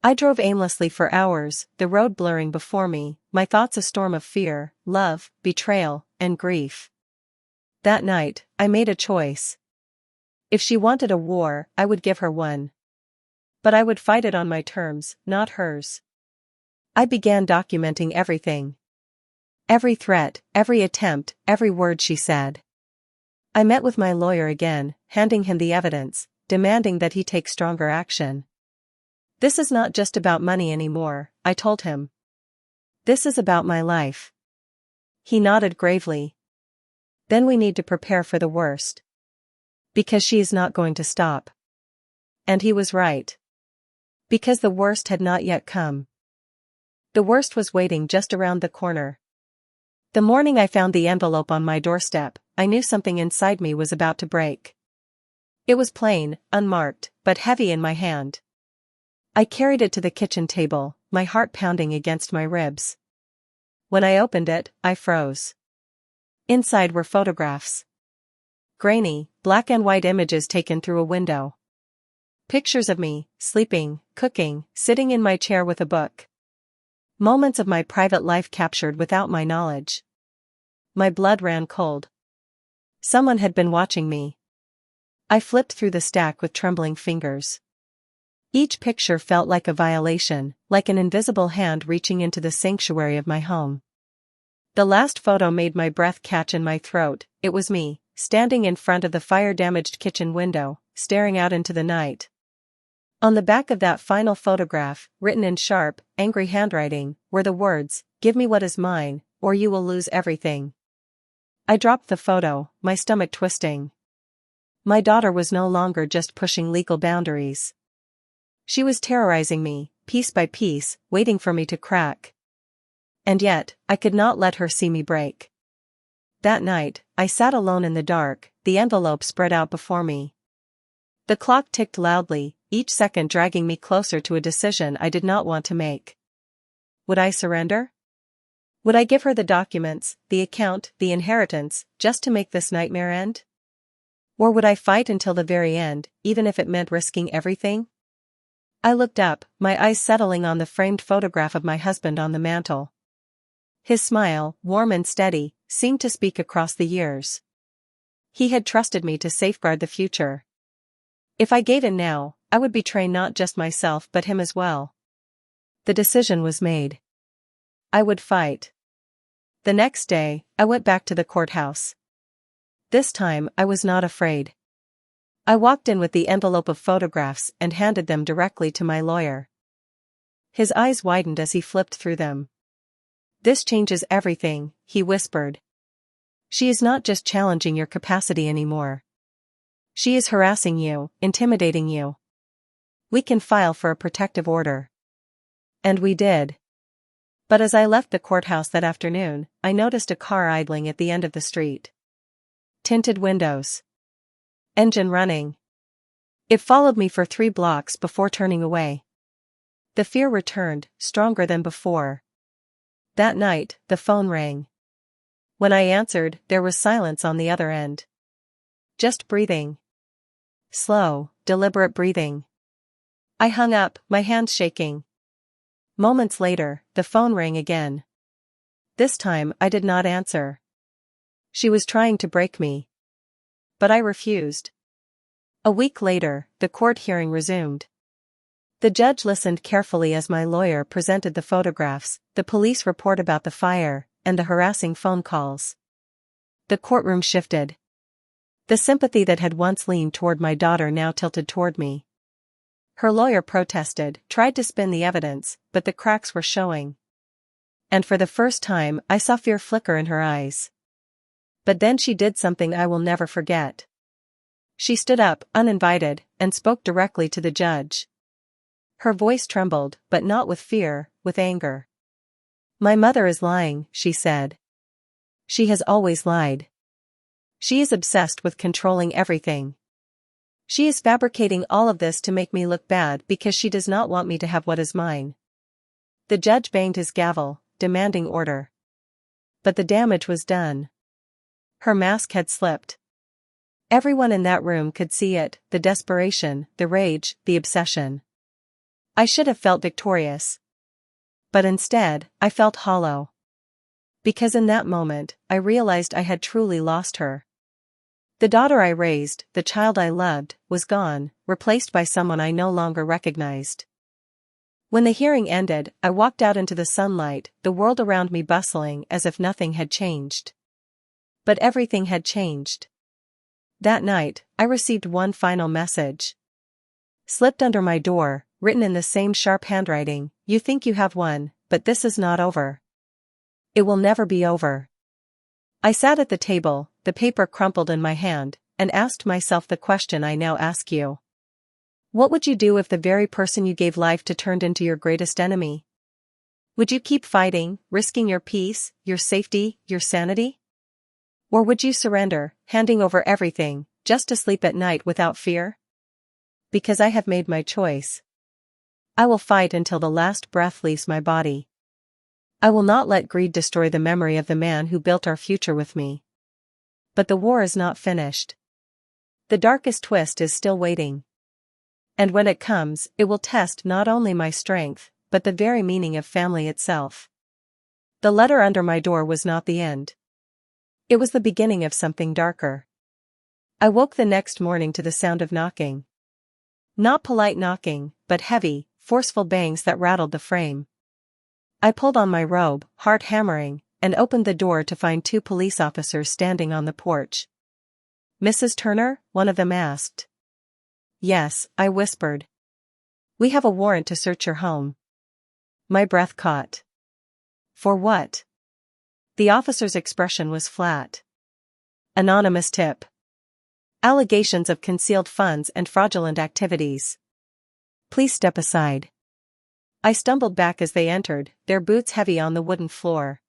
I drove aimlessly for hours, the road blurring before me, my thoughts a storm of fear, love, betrayal, and grief. That night, I made a choice. If she wanted a war, I would give her one. But I would fight it on my terms, not hers. I began documenting everything. Every threat, every attempt, every word she said. I met with my lawyer again, handing him the evidence, demanding that he take stronger action. "This is not just about money anymore," I told him. "This is about my life." He nodded gravely. "Then we need to prepare for the worst. Because she is not going to stop." And he was right. Because the worst had not yet come. The worst was waiting just around the corner. The morning I found the envelope on my doorstep, I knew something inside me was about to break. It was plain, unmarked, but heavy in my hand. I carried it to the kitchen table, my heart pounding against my ribs. When I opened it, I froze. Inside were photographs. Grainy, black and white images taken through a window. Pictures of me, sleeping, cooking, sitting in my chair with a book. Moments of my private life captured without my knowledge. My blood ran cold. Someone had been watching me. I flipped through the stack with trembling fingers. Each picture felt like a violation, like an invisible hand reaching into the sanctuary of my home. The last photo made my breath catch in my throat. It was me, standing in front of the fire-damaged kitchen window, staring out into the night. On the back of that final photograph, written in sharp, angry handwriting, were the words, "Give me what is mine, or you will lose everything." I dropped the photo, my stomach twisting. My daughter was no longer just pushing legal boundaries. She was terrorizing me, piece by piece, waiting for me to crack. And yet, I could not let her see me break. That night, I sat alone in the dark, the envelope spread out before me. The clock ticked loudly, each second dragging me closer to a decision I did not want to make. Would I surrender? Would I give her the documents, the account, the inheritance, just to make this nightmare end? Or would I fight until the very end, even if it meant risking everything? I looked up, my eyes settling on the framed photograph of my husband on the mantel. His smile, warm and steady, seemed to speak across the years. He had trusted me to safeguard the future. If I gave in now, I would betray not just myself but him as well. The decision was made. I would fight. The next day, I went back to the courthouse. This time, I was not afraid. I walked in with the envelope of photographs and handed them directly to my lawyer. His eyes widened as he flipped through them. "This changes everything," he whispered. "She is not just challenging your capacity anymore. She is harassing you, intimidating you. We can file for a protective order." And we did. But as I left the courthouse that afternoon, I noticed a car idling at the end of the street. Tinted windows. Engine running. It followed me for 3 blocks before turning away. The fear returned, stronger than before. That night, the phone rang. When I answered, there was silence on the other end. Just breathing. Slow, deliberate breathing. I hung up, my hands shaking. Moments later, the phone rang again. This time, I did not answer. She was trying to break me. But I refused. A week later, the court hearing resumed. The judge listened carefully as my lawyer presented the photographs, the police report about the fire, and the harassing phone calls. The courtroom shifted. The sympathy that had once leaned toward my daughter now tilted toward me. Her lawyer protested, tried to spin the evidence, but the cracks were showing. And for the first time, I saw fear flicker in her eyes. But then she did something I will never forget. She stood up, uninvited, and spoke directly to the judge. Her voice trembled, but not with fear, with anger. "My mother is lying," she said. "She has always lied. She is obsessed with controlling everything. She is fabricating all of this to make me look bad because she does not want me to have what is mine." The judge banged his gavel, demanding order. But the damage was done. Her mask had slipped. Everyone in that room could see it, the desperation, the rage, the obsession. I should have felt victorious. But instead, I felt hollow. Because in that moment, I realized I had truly lost her. The daughter I raised, the child I loved, was gone, replaced by someone I no longer recognized. When the hearing ended, I walked out into the sunlight, the world around me bustling as if nothing had changed. But everything had changed. That night, I received one final message. Slipped under my door, written in the same sharp handwriting, "You think you have won, but this is not over. It will never be over." I sat at the table, the paper crumpled in my hand, and asked myself the question I now ask you. What would you do if the very person you gave life to turned into your greatest enemy? Would you keep fighting, risking your peace, your safety, your sanity? Or would you surrender, handing over everything, just to sleep at night without fear? Because I have made my choice. I will fight until the last breath leaves my body. I will not let greed destroy the memory of the man who built our future with me. But the war is not finished. The darkest twist is still waiting. And when it comes, it will test not only my strength, but the very meaning of family itself. The letter under my door was not the end. It was the beginning of something darker. I woke the next morning to the sound of knocking. Not polite knocking, but heavy, forceful bangs that rattled the frame. I pulled on my robe, heart hammering, and opened the door to find two police officers standing on the porch. "Mrs. Turner?" one of them asked. "Yes," I whispered. "We have a warrant to search your home." My breath caught. "For what?" The officer's expression was flat. "Anonymous tip. Allegations of concealed funds and fraudulent activities. Please step aside." I stumbled back as they entered, their boots heavy on the wooden floor.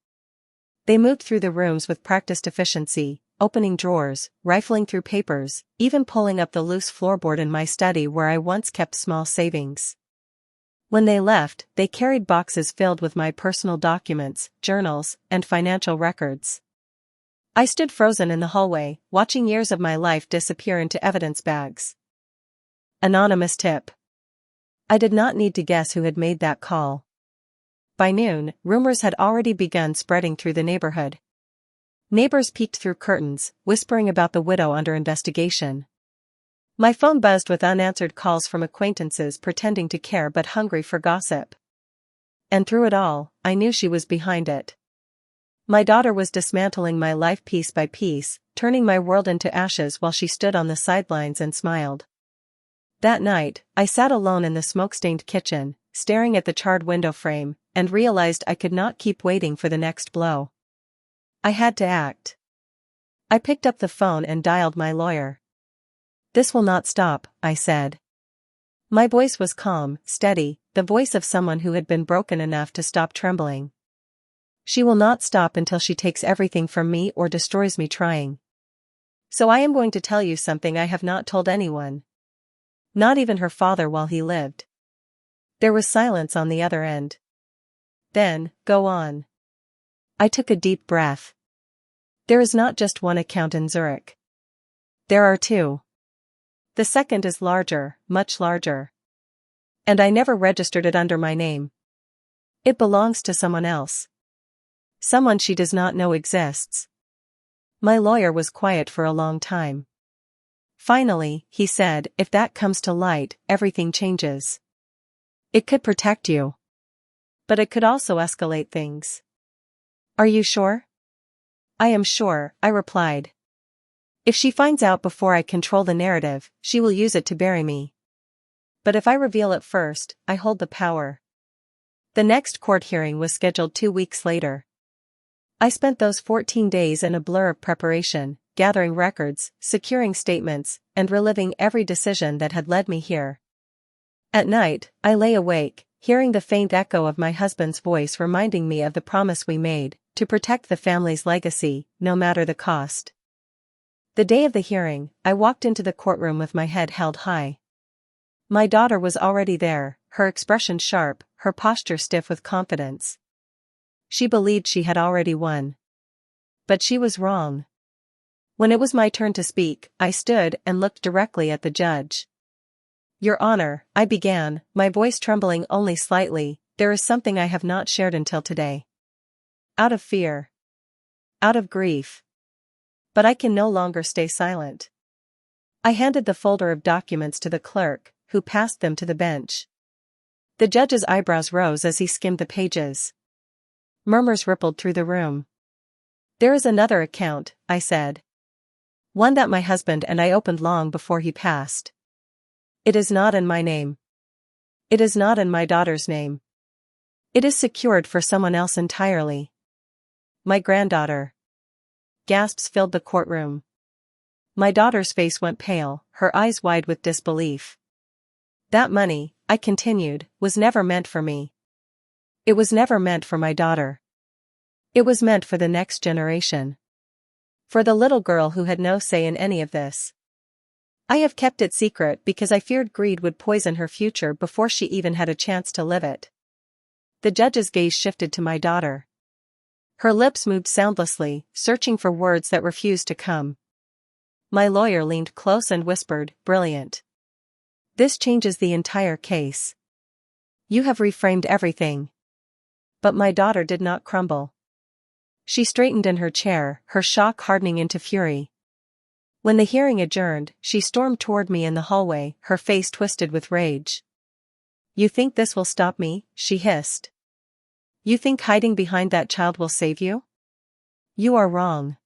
They moved through the rooms with practiced efficiency, opening drawers, rifling through papers, even pulling up the loose floorboard in my study where I once kept small savings. When they left, they carried boxes filled with my personal documents, journals, and financial records. I stood frozen in the hallway, watching years of my life disappear into evidence bags. Anonymous tip. I did not need to guess who had made that call. By noon, rumors had already begun spreading through the neighborhood. Neighbors peeked through curtains, whispering about the widow under investigation. My phone buzzed with unanswered calls from acquaintances pretending to care but hungry for gossip. And through it all, I knew she was behind it. My daughter was dismantling my life piece by piece, turning my world into ashes while she stood on the sidelines and smiled. That night, I sat alone in the smoke-stained kitchen, staring at the charred window frame, and realized I could not keep waiting for the next blow. I had to act. I picked up the phone and dialed my lawyer. "This will not stop," I said. My voice was calm, steady, the voice of someone who had been broken enough to stop trembling. "She will not stop until she takes everything from me or destroys me trying. So I am going to tell you something I have not told anyone. Not even her father while he lived." There was silence on the other end. "Then, go on." I took a deep breath. There is not just one account in Zurich. There are two. The second is larger, much larger. And I never registered it under my name. It belongs to someone else. Someone she does not know exists. My lawyer was quiet for a long time. Finally, he said, if that comes to light, everything changes. It could protect you. But it could also escalate things. Are you sure? I am sure, I replied. If she finds out before I control the narrative, she will use it to bury me. But if I reveal it first, I hold the power. The next court hearing was scheduled 2 weeks later. I spent those 14 days in a blur of preparation, gathering records, securing statements, and reliving every decision that had led me here. At night, I lay awake, hearing the faint echo of my husband's voice reminding me of the promise we made, to protect the family's legacy, no matter the cost. The day of the hearing, I walked into the courtroom with my head held high. My daughter was already there, her expression sharp, her posture stiff with confidence. She believed she had already won. But she was wrong. When it was my turn to speak, I stood and looked directly at the judge. Your Honor, I began, my voice trembling only slightly, there is something I have not shared until today. Out of fear. Out of grief. But I can no longer stay silent. I handed the folder of documents to the clerk, who passed them to the bench. The judge's eyebrows rose as he skimmed the pages. Murmurs rippled through the room. There is another account, I said. One that my husband and I opened long before he passed. It is not in my name. It is not in my daughter's name. It is secured for someone else entirely. My granddaughter. Gasps filled the courtroom. My daughter's face went pale, her eyes wide with disbelief. That money, I continued, was never meant for me. It was never meant for my daughter. It was meant for the next generation. For the little girl who had no say in any of this. I have kept it secret because I feared greed would poison her future before she even had a chance to live it. The judge's gaze shifted to my daughter. Her lips moved soundlessly, searching for words that refused to come. My lawyer leaned close and whispered, brilliant. This changes the entire case. You have reframed everything. But my daughter did not crumble. She straightened in her chair, her shock hardening into fury. When the hearing adjourned, she stormed toward me in the hallway, her face twisted with rage. You think this will stop me? She hissed. You think hiding behind that child will save you? You are wrong.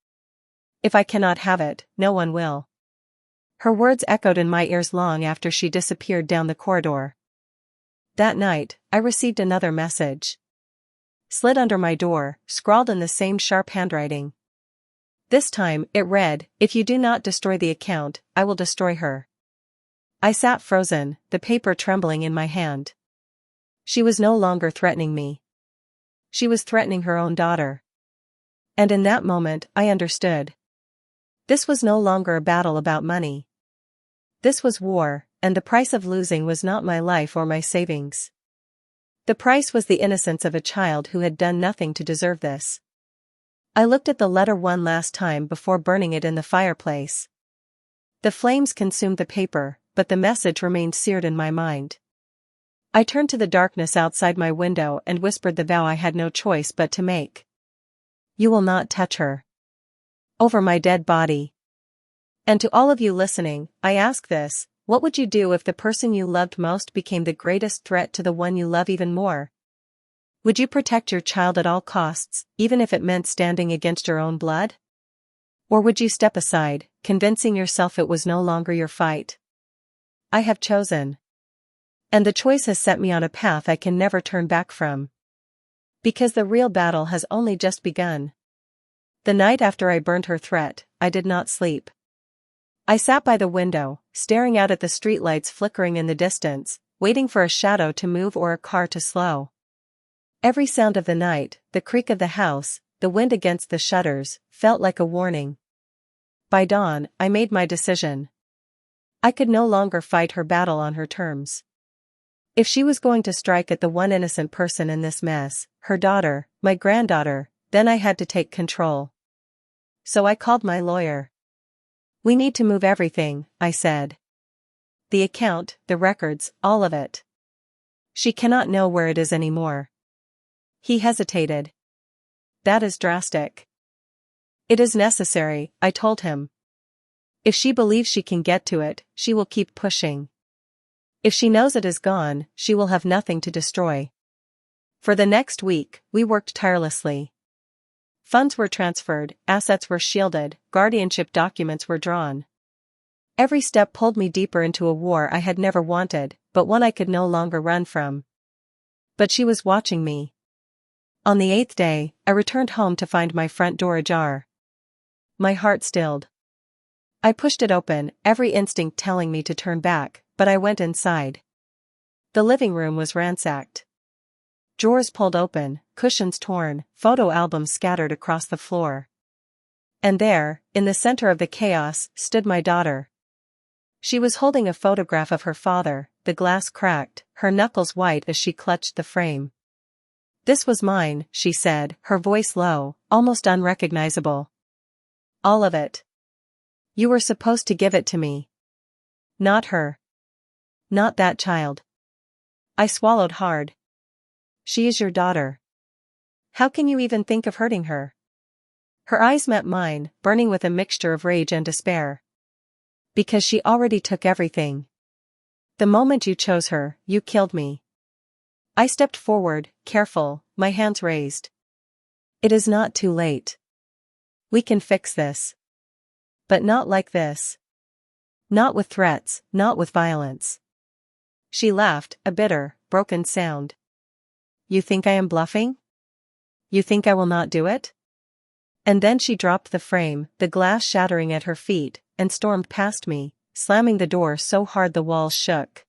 If I cannot have it, no one will. Her words echoed in my ears long after she disappeared down the corridor. That night, I received another message. Slid under my door, scrawled in the same sharp handwriting. This time, it read, if you do not destroy the account, I will destroy her. I sat frozen, the paper trembling in my hand. She was no longer threatening me. She was threatening her own daughter. And in that moment, I understood. This was no longer a battle about money. This was war, and the price of losing was not my life or my savings. The price was the innocence of a child who had done nothing to deserve this. I looked at the letter one last time before burning it in the fireplace. The flames consumed the paper, but the message remained seared in my mind. I turned to the darkness outside my window and whispered the vow I had no choice but to make. You will not touch her. Over my dead body. And to all of you listening, I ask this, what would you do if the person you loved most became the greatest threat to the one you love even more? Would you protect your child at all costs, even if it meant standing against your own blood? Or would you step aside, convincing yourself it was no longer your fight? I have chosen. And the choice has set me on a path I can never turn back from. Because the real battle has only just begun. The night after I burned her threat, I did not sleep. I sat by the window, staring out at the streetlights flickering in the distance, waiting for a shadow to move or a car to slow. Every sound of the night, the creak of the house, the wind against the shutters, felt like a warning. By dawn, I made my decision. I could no longer fight her battle on her terms. If she was going to strike at the one innocent person in this mess, her daughter, my granddaughter, then I had to take control. So I called my lawyer. "We need to move everything," I said. "The account, the records, all of it. She cannot know where it is anymore." He hesitated. "That is drastic." "It is necessary," I told him. "If she believes she can get to it, she will keep pushing. If she knows it is gone, she will have nothing to destroy." For the next week, we worked tirelessly. Funds were transferred, assets were shielded, guardianship documents were drawn. Every step pulled me deeper into a war I had never wanted, but one I could no longer run from. But she was watching me. On the 8th day, I returned home to find my front door ajar. My heart stilled. I pushed it open, every instinct telling me to turn back, but I went inside. The living room was ransacked. Drawers pulled open, cushions torn, photo albums scattered across the floor. And there, in the center of the chaos, stood my daughter. She was holding a photograph of her father, the glass cracked, her knuckles white as she clutched the frame. "This was mine," she said, her voice low, almost unrecognizable. "All of it. You were supposed to give it to me. Not her. Not that child." I swallowed hard. "She is your daughter. How can you even think of hurting her?" Her eyes met mine, burning with a mixture of rage and despair. "Because she already took everything. The moment you chose her, you killed me." I stepped forward, careful, my hands raised. "It is not too late. We can fix this. But not like this. Not with threats, not with violence." She laughed, a bitter, broken sound. "You think I am bluffing? You think I will not do it?" And then she dropped the frame, the glass shattering at her feet, and stormed past me, slamming the door so hard the walls shook.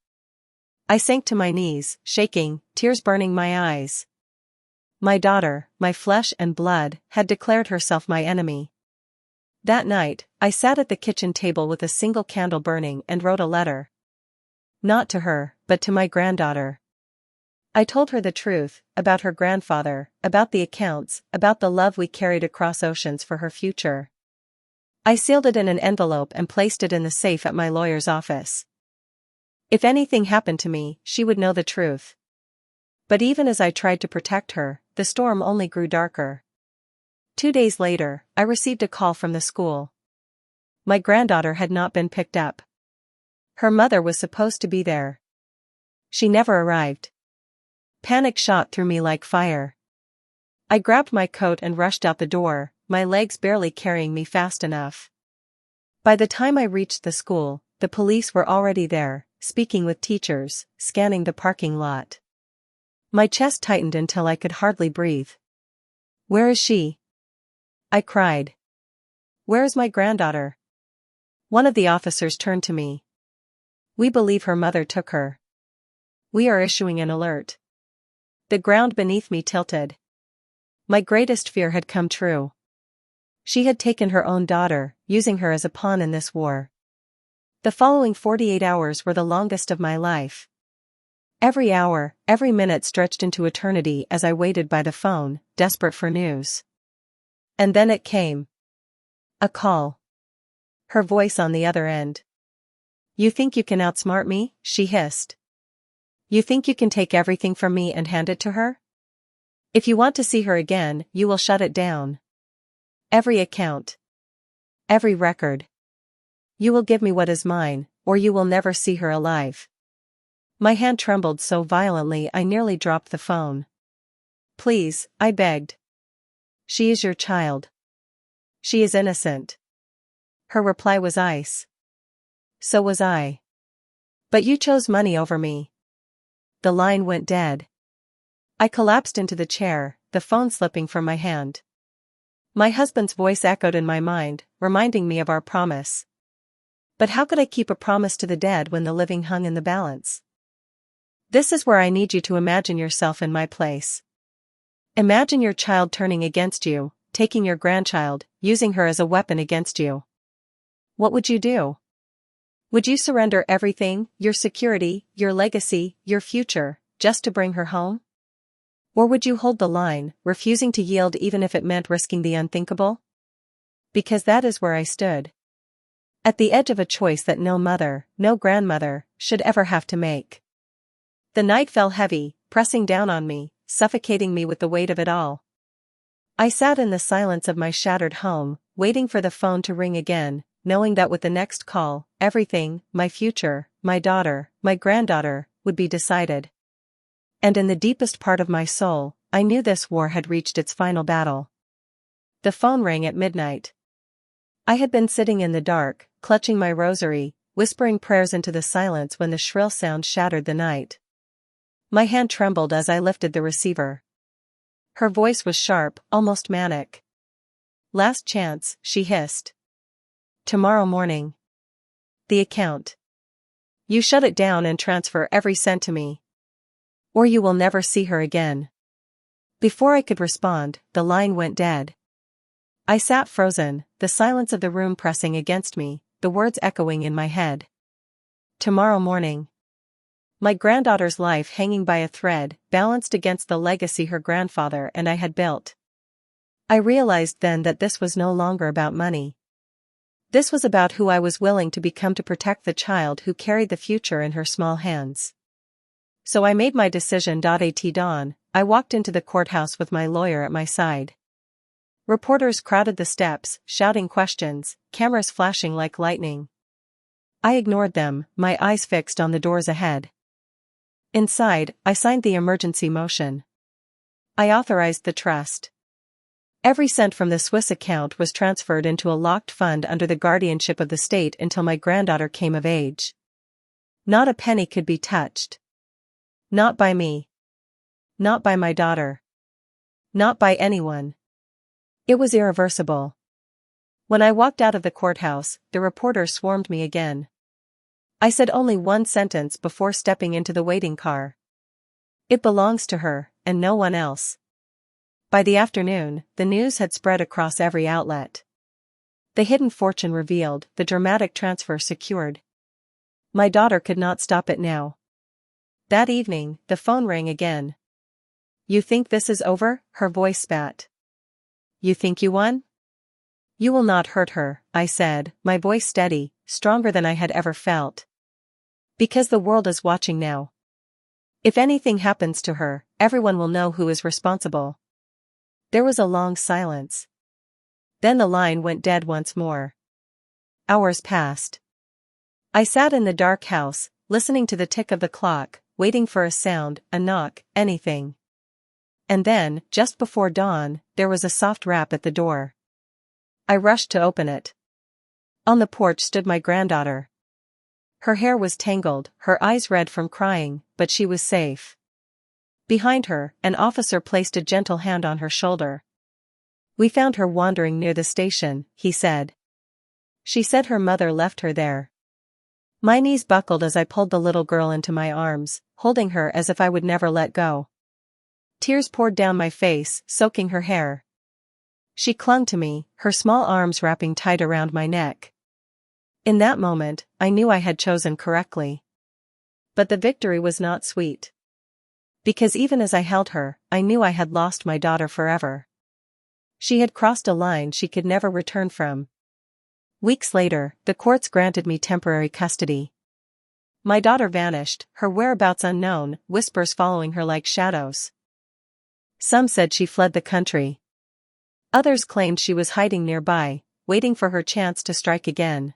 I sank to my knees, shaking, tears burning my eyes. My daughter, my flesh and blood, had declared herself my enemy. That night, I sat at the kitchen table with a single candle burning and wrote a letter. Not to her, but to my granddaughter. I told her the truth, about her grandfather, about the accounts, about the love we carried across oceans for her future. I sealed it in an envelope and placed it in the safe at my lawyer's office. If anything happened to me, she would know the truth. But even as I tried to protect her, the storm only grew darker. 2 days later, I received a call from the school. My granddaughter had not been picked up. Her mother was supposed to be there. She never arrived. Panic shot through me like fire. I grabbed my coat and rushed out the door, my legs barely carrying me fast enough. By the time I reached the school, the police were already there, speaking with teachers, scanning the parking lot. My chest tightened until I could hardly breathe. "Where is she?" I cried. "Where is my granddaughter?" One of the officers turned to me. "We believe her mother took her. We are issuing an alert." The ground beneath me tilted. My greatest fear had come true. She had taken her own daughter, using her as a pawn in this war. The following 48 hours were the longest of my life. Every hour, every minute stretched into eternity as I waited by the phone, desperate for news. And then it came. A call. Her voice on the other end. "You think you can outsmart me?" she hissed. "You think you can take everything from me and hand it to her? If you want to see her again, you will shut it down. Every account. Every record. You will give me what is mine, or you will never see her alive." My hand trembled so violently I nearly dropped the phone. "Please," I begged. "She is your child. She is innocent." Her reply was ice. "So was I. But you chose money over me." The line went dead. I collapsed into the chair, the phone slipping from my hand. My husband's voice echoed in my mind, reminding me of our promise. But how could I keep a promise to the dead when the living hung in the balance? This is where I need you to imagine yourself in my place. Imagine your child turning against you, taking your grandchild, using her as a weapon against you. What would you do? Would you surrender everything, your security, your legacy, your future, just to bring her home? Or would you hold the line, refusing to yield even if it meant risking the unthinkable? Because that is where I stood. At the edge of a choice that no mother, no grandmother, should ever have to make. The night fell heavy, pressing down on me, suffocating me with the weight of it all. I sat in the silence of my shattered home, waiting for the phone to ring again, knowing that with the next call, everything, my future, my daughter, my granddaughter, would be decided. And in the deepest part of my soul, I knew this war had reached its final battle. The phone rang at midnight. I had been sitting in the dark, clutching my rosary, whispering prayers into the silence when the shrill sound shattered the night. My hand trembled as I lifted the receiver. Her voice was sharp, almost manic. "Last chance," she hissed. "Tomorrow morning. The account. You shut it down and transfer every cent to me. Or you will never see her again." Before I could respond, the line went dead. I sat frozen, the silence of the room pressing against me, the words echoing in my head. Tomorrow morning. My granddaughter's life hanging by a thread, balanced against the legacy her grandfather and I had built. I realized then that this was no longer about money. This was about who I was willing to become to protect the child who carried the future in her small hands. So I made my decision. At dawn, I walked into the courthouse with my lawyer at my side. Reporters crowded the steps, shouting questions, cameras flashing like lightning. I ignored them, my eyes fixed on the doors ahead. Inside, I signed the emergency motion. I authorized the trust. Every cent from the Swiss account was transferred into a locked fund under the guardianship of the state until my granddaughter came of age. Not a penny could be touched. Not by me. Not by my daughter. Not by anyone. It was irreversible. When I walked out of the courthouse, the reporters swarmed me again. I said only one sentence before stepping into the waiting car. It belongs to her, and no one else. By the afternoon, the news had spread across every outlet. The hidden fortune revealed, the dramatic transfer secured. My daughter could not stop it now. That evening, the phone rang again. "You think this is over?" her voice spat. "You think you won?" "You will not hurt her," I said, my voice steady, stronger than I had ever felt. "Because the world is watching now. If anything happens to her, everyone will know who is responsible." There was a long silence. Then the line went dead once more. Hours passed. I sat in the dark house, listening to the tick of the clock, waiting for a sound, a knock, anything. And then, just before dawn, there was a soft rap at the door. I rushed to open it. On the porch stood my granddaughter. Her hair was tangled, her eyes red from crying, but she was safe. Behind her, an officer placed a gentle hand on her shoulder. "We found her wandering near the station," he said. "She said her mother left her there." My knees buckled as I pulled the little girl into my arms, holding her as if I would never let go. Tears poured down my face, soaking her hair. She clung to me, her small arms wrapping tight around my neck. In that moment, I knew I had chosen correctly. But the victory was not sweet. Because even as I held her, I knew I had lost my daughter forever. She had crossed a line she could never return from. Weeks later, the courts granted me temporary custody. My daughter vanished, her whereabouts unknown, whispers following her like shadows. Some said she fled the country. Others claimed she was hiding nearby, waiting for her chance to strike again.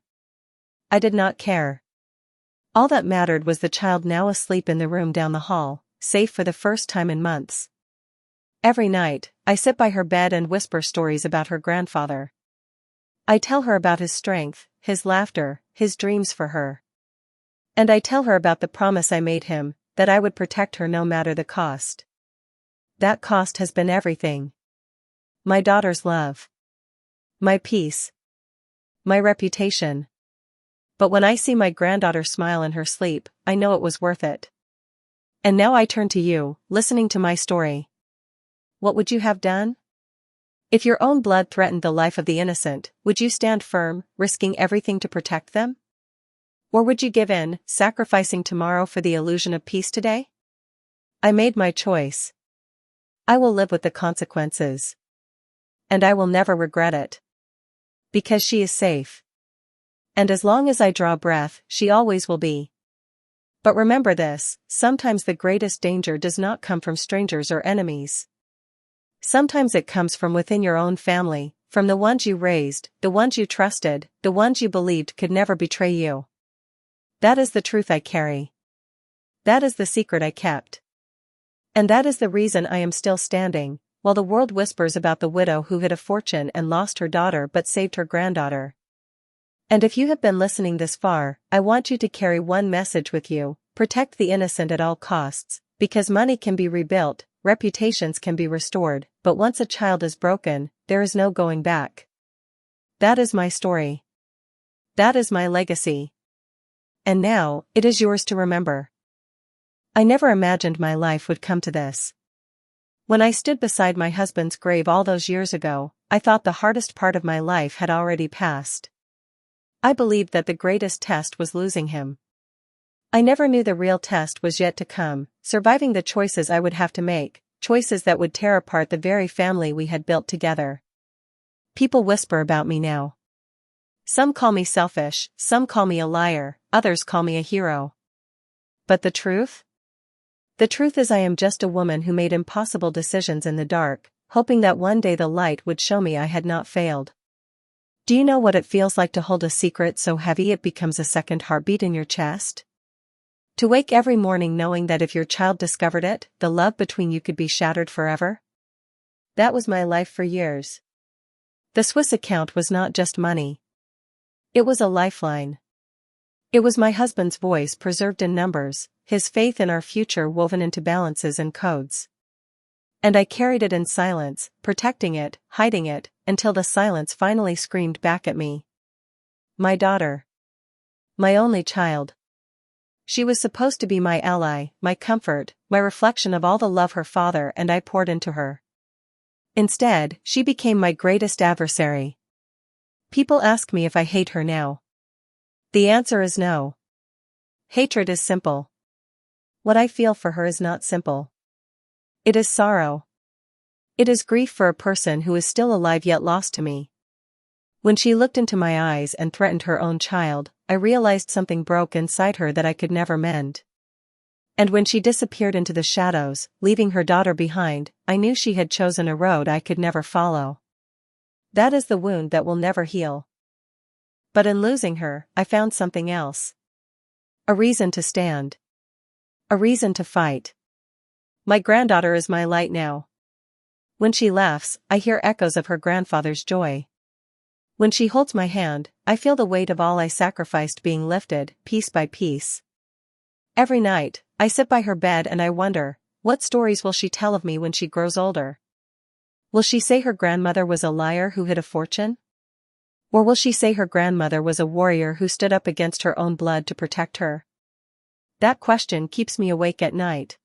I did not care. All that mattered was the child now asleep in the room down the hall, safe for the first time in months. Every night, I sit by her bed and whisper stories about her grandfather. I tell her about his strength, his laughter, his dreams for her. And I tell her about the promise I made him, that I would protect her no matter the cost. That cost has been everything. My daughter's love. My peace. My reputation. But when I see my granddaughter smile in her sleep, I know it was worth it. And now I turn to you, listening to my story. What would you have done? If your own blood threatened the life of the innocent, would you stand firm, risking everything to protect them? Or would you give in, sacrificing tomorrow for the illusion of peace today? I made my choice. I will live with the consequences. And I will never regret it. Because she is safe. And as long as I draw breath, she always will be. But remember this, sometimes the greatest danger does not come from strangers or enemies. Sometimes it comes from within your own family, from the ones you raised, the ones you trusted, the ones you believed could never betray you. That is the truth I carry. That is the secret I kept. And that is the reason I am still standing, while the world whispers about the widow who hid a fortune and lost her daughter but saved her granddaughter. And if you have been listening this far, I want you to carry one message with you: protect the innocent at all costs, because money can be rebuilt, reputations can be restored, but once a child is broken, there is no going back. That is my story. That is my legacy. And now, it is yours to remember. I never imagined my life would come to this. When I stood beside my husband's grave all those years ago, I thought the hardest part of my life had already passed. I believed that the greatest test was losing him. I never knew the real test was yet to come, surviving the choices I would have to make, choices that would tear apart the very family we had built together. People whisper about me now. Some call me selfish, some call me a liar, others call me a hero. But the truth? The truth is I am just a woman who made impossible decisions in the dark, hoping that one day the light would show me I had not failed. Do you know what it feels like to hold a secret so heavy it becomes a second heartbeat in your chest? To wake every morning knowing that if your child discovered it, the love between you could be shattered forever? That was my life for years. The Swiss account was not just money. It was a lifeline. It was my husband's voice preserved in numbers, his faith in our future woven into balances and codes. And I carried it in silence, protecting it, hiding it, until the silence finally screamed back at me. My daughter. My only child. She was supposed to be my ally, my comfort, my reflection of all the love her father and I poured into her. Instead, she became my greatest adversary. People ask me if I hate her now. The answer is no. Hatred is simple. What I feel for her is not simple. It is sorrow. It is grief for a person who is still alive yet lost to me. When she looked into my eyes and threatened her own child, I realized something broke inside her that I could never mend. And when she disappeared into the shadows, leaving her daughter behind, I knew she had chosen a road I could never follow. That is the wound that will never heal. But in losing her, I found something else. A reason to stand. A reason to fight. My granddaughter is my light now. When she laughs, I hear echoes of her grandfather's joy. When she holds my hand, I feel the weight of all I sacrificed being lifted, piece by piece. Every night, I sit by her bed and I wonder, what stories will she tell of me when she grows older? Will she say her grandmother was a liar who hid a fortune? Or will she say her grandmother was a warrior who stood up against her own blood to protect her? That question keeps me awake at night.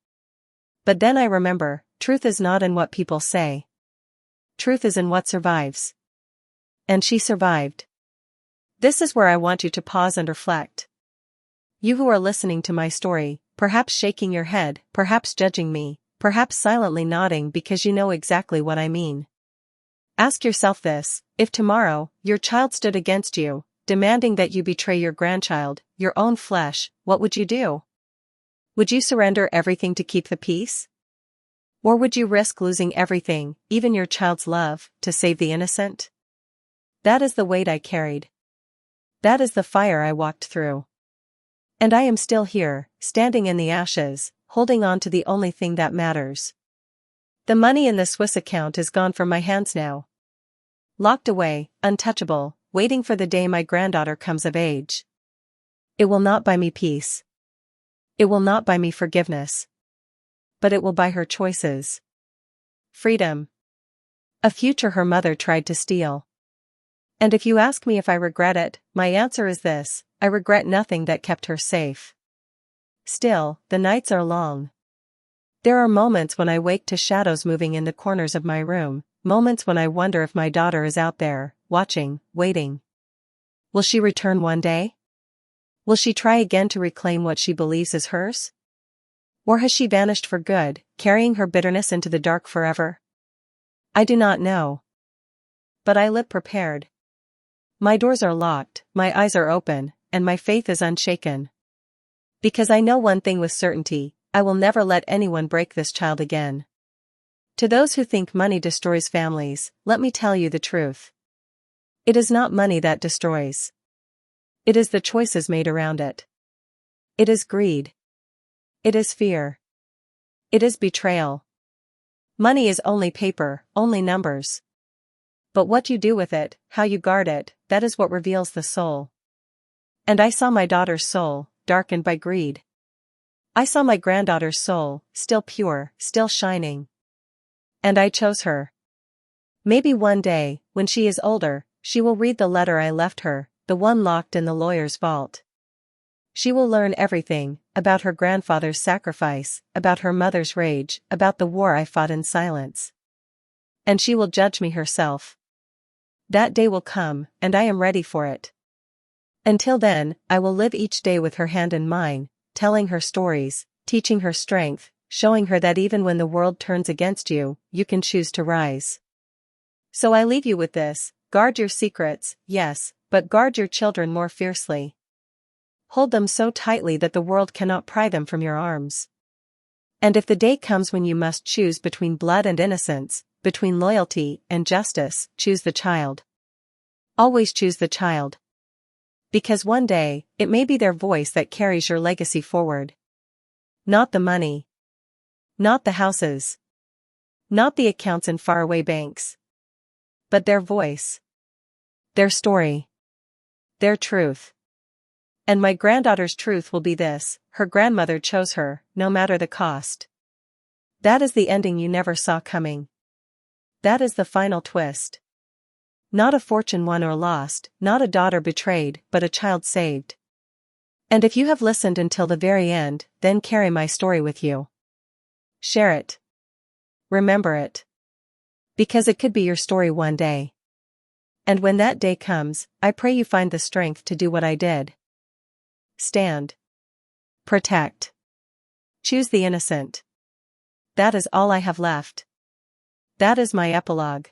But then I remember, truth is not in what people say. Truth is in what survives. And she survived. This is where I want you to pause and reflect. You who are listening to my story, perhaps shaking your head, perhaps judging me, perhaps silently nodding because you know exactly what I mean. Ask yourself this: if tomorrow, your child stood against you, demanding that you betray your grandchild, your own flesh, what would you do? Would you surrender everything to keep the peace? Or would you risk losing everything, even your child's love, to save the innocent? That is the weight I carried. That is the fire I walked through. And I am still here, standing in the ashes, holding on to the only thing that matters. The money in the Swiss account is gone from my hands now. Locked away, untouchable, waiting for the day my granddaughter comes of age. It will not buy me peace. It will not buy me forgiveness. But it will buy her choices. Freedom. A future her mother tried to steal. And if you ask me if I regret it, my answer is this: I regret nothing that kept her safe. Still, the nights are long. There are moments when I wake to shadows moving in the corners of my room, moments when I wonder if my daughter is out there, watching, waiting. Will she return one day? Will she try again to reclaim what she believes is hers? Or has she vanished for good, carrying her bitterness into the dark forever? I do not know. But I live prepared. My doors are locked, my eyes are open, and my faith is unshaken. Because I know one thing with certainty, I will never let anyone break this child again. To those who think money destroys families, let me tell you the truth. It is not money that destroys. It is the choices made around it. It is greed. It is fear. It is betrayal. Money is only paper, only numbers. But what you do with it, how you guard it, that is what reveals the soul. And I saw my daughter's soul, darkened by greed. I saw my granddaughter's soul, still pure, still shining. And I chose her. Maybe one day, when she is older, she will read the letter I left her, the one locked in the lawyer's vault. She will learn everything, about her grandfather's sacrifice, about her mother's rage, about the war I fought in silence. And she will judge me herself. That day will come, and I am ready for it. Until then, I will live each day with her hand in mine, telling her stories, teaching her strength, showing her that even when the world turns against you, you can choose to rise. So I leave you with this: guard your secrets, yes, but guard your children more fiercely. Hold them so tightly that the world cannot pry them from your arms. And if the day comes when you must choose between blood and innocence, between loyalty and justice, choose the child. Always choose the child. Because one day, it may be their voice that carries your legacy forward. Not the money. Not the houses. Not the accounts in faraway banks. But their voice. Their story. Their truth. And my granddaughter's truth will be this: her grandmother chose her, no matter the cost. That is the ending you never saw coming. That is the final twist. Not a fortune won or lost, not a daughter betrayed, but a child saved. And if you have listened until the very end, then carry my story with you. Share it. Remember it. Because it could be your story one day. And when that day comes, I pray you find the strength to do what I did. Stand. Protect. Choose the innocent. That is all I have left. That is my epilogue.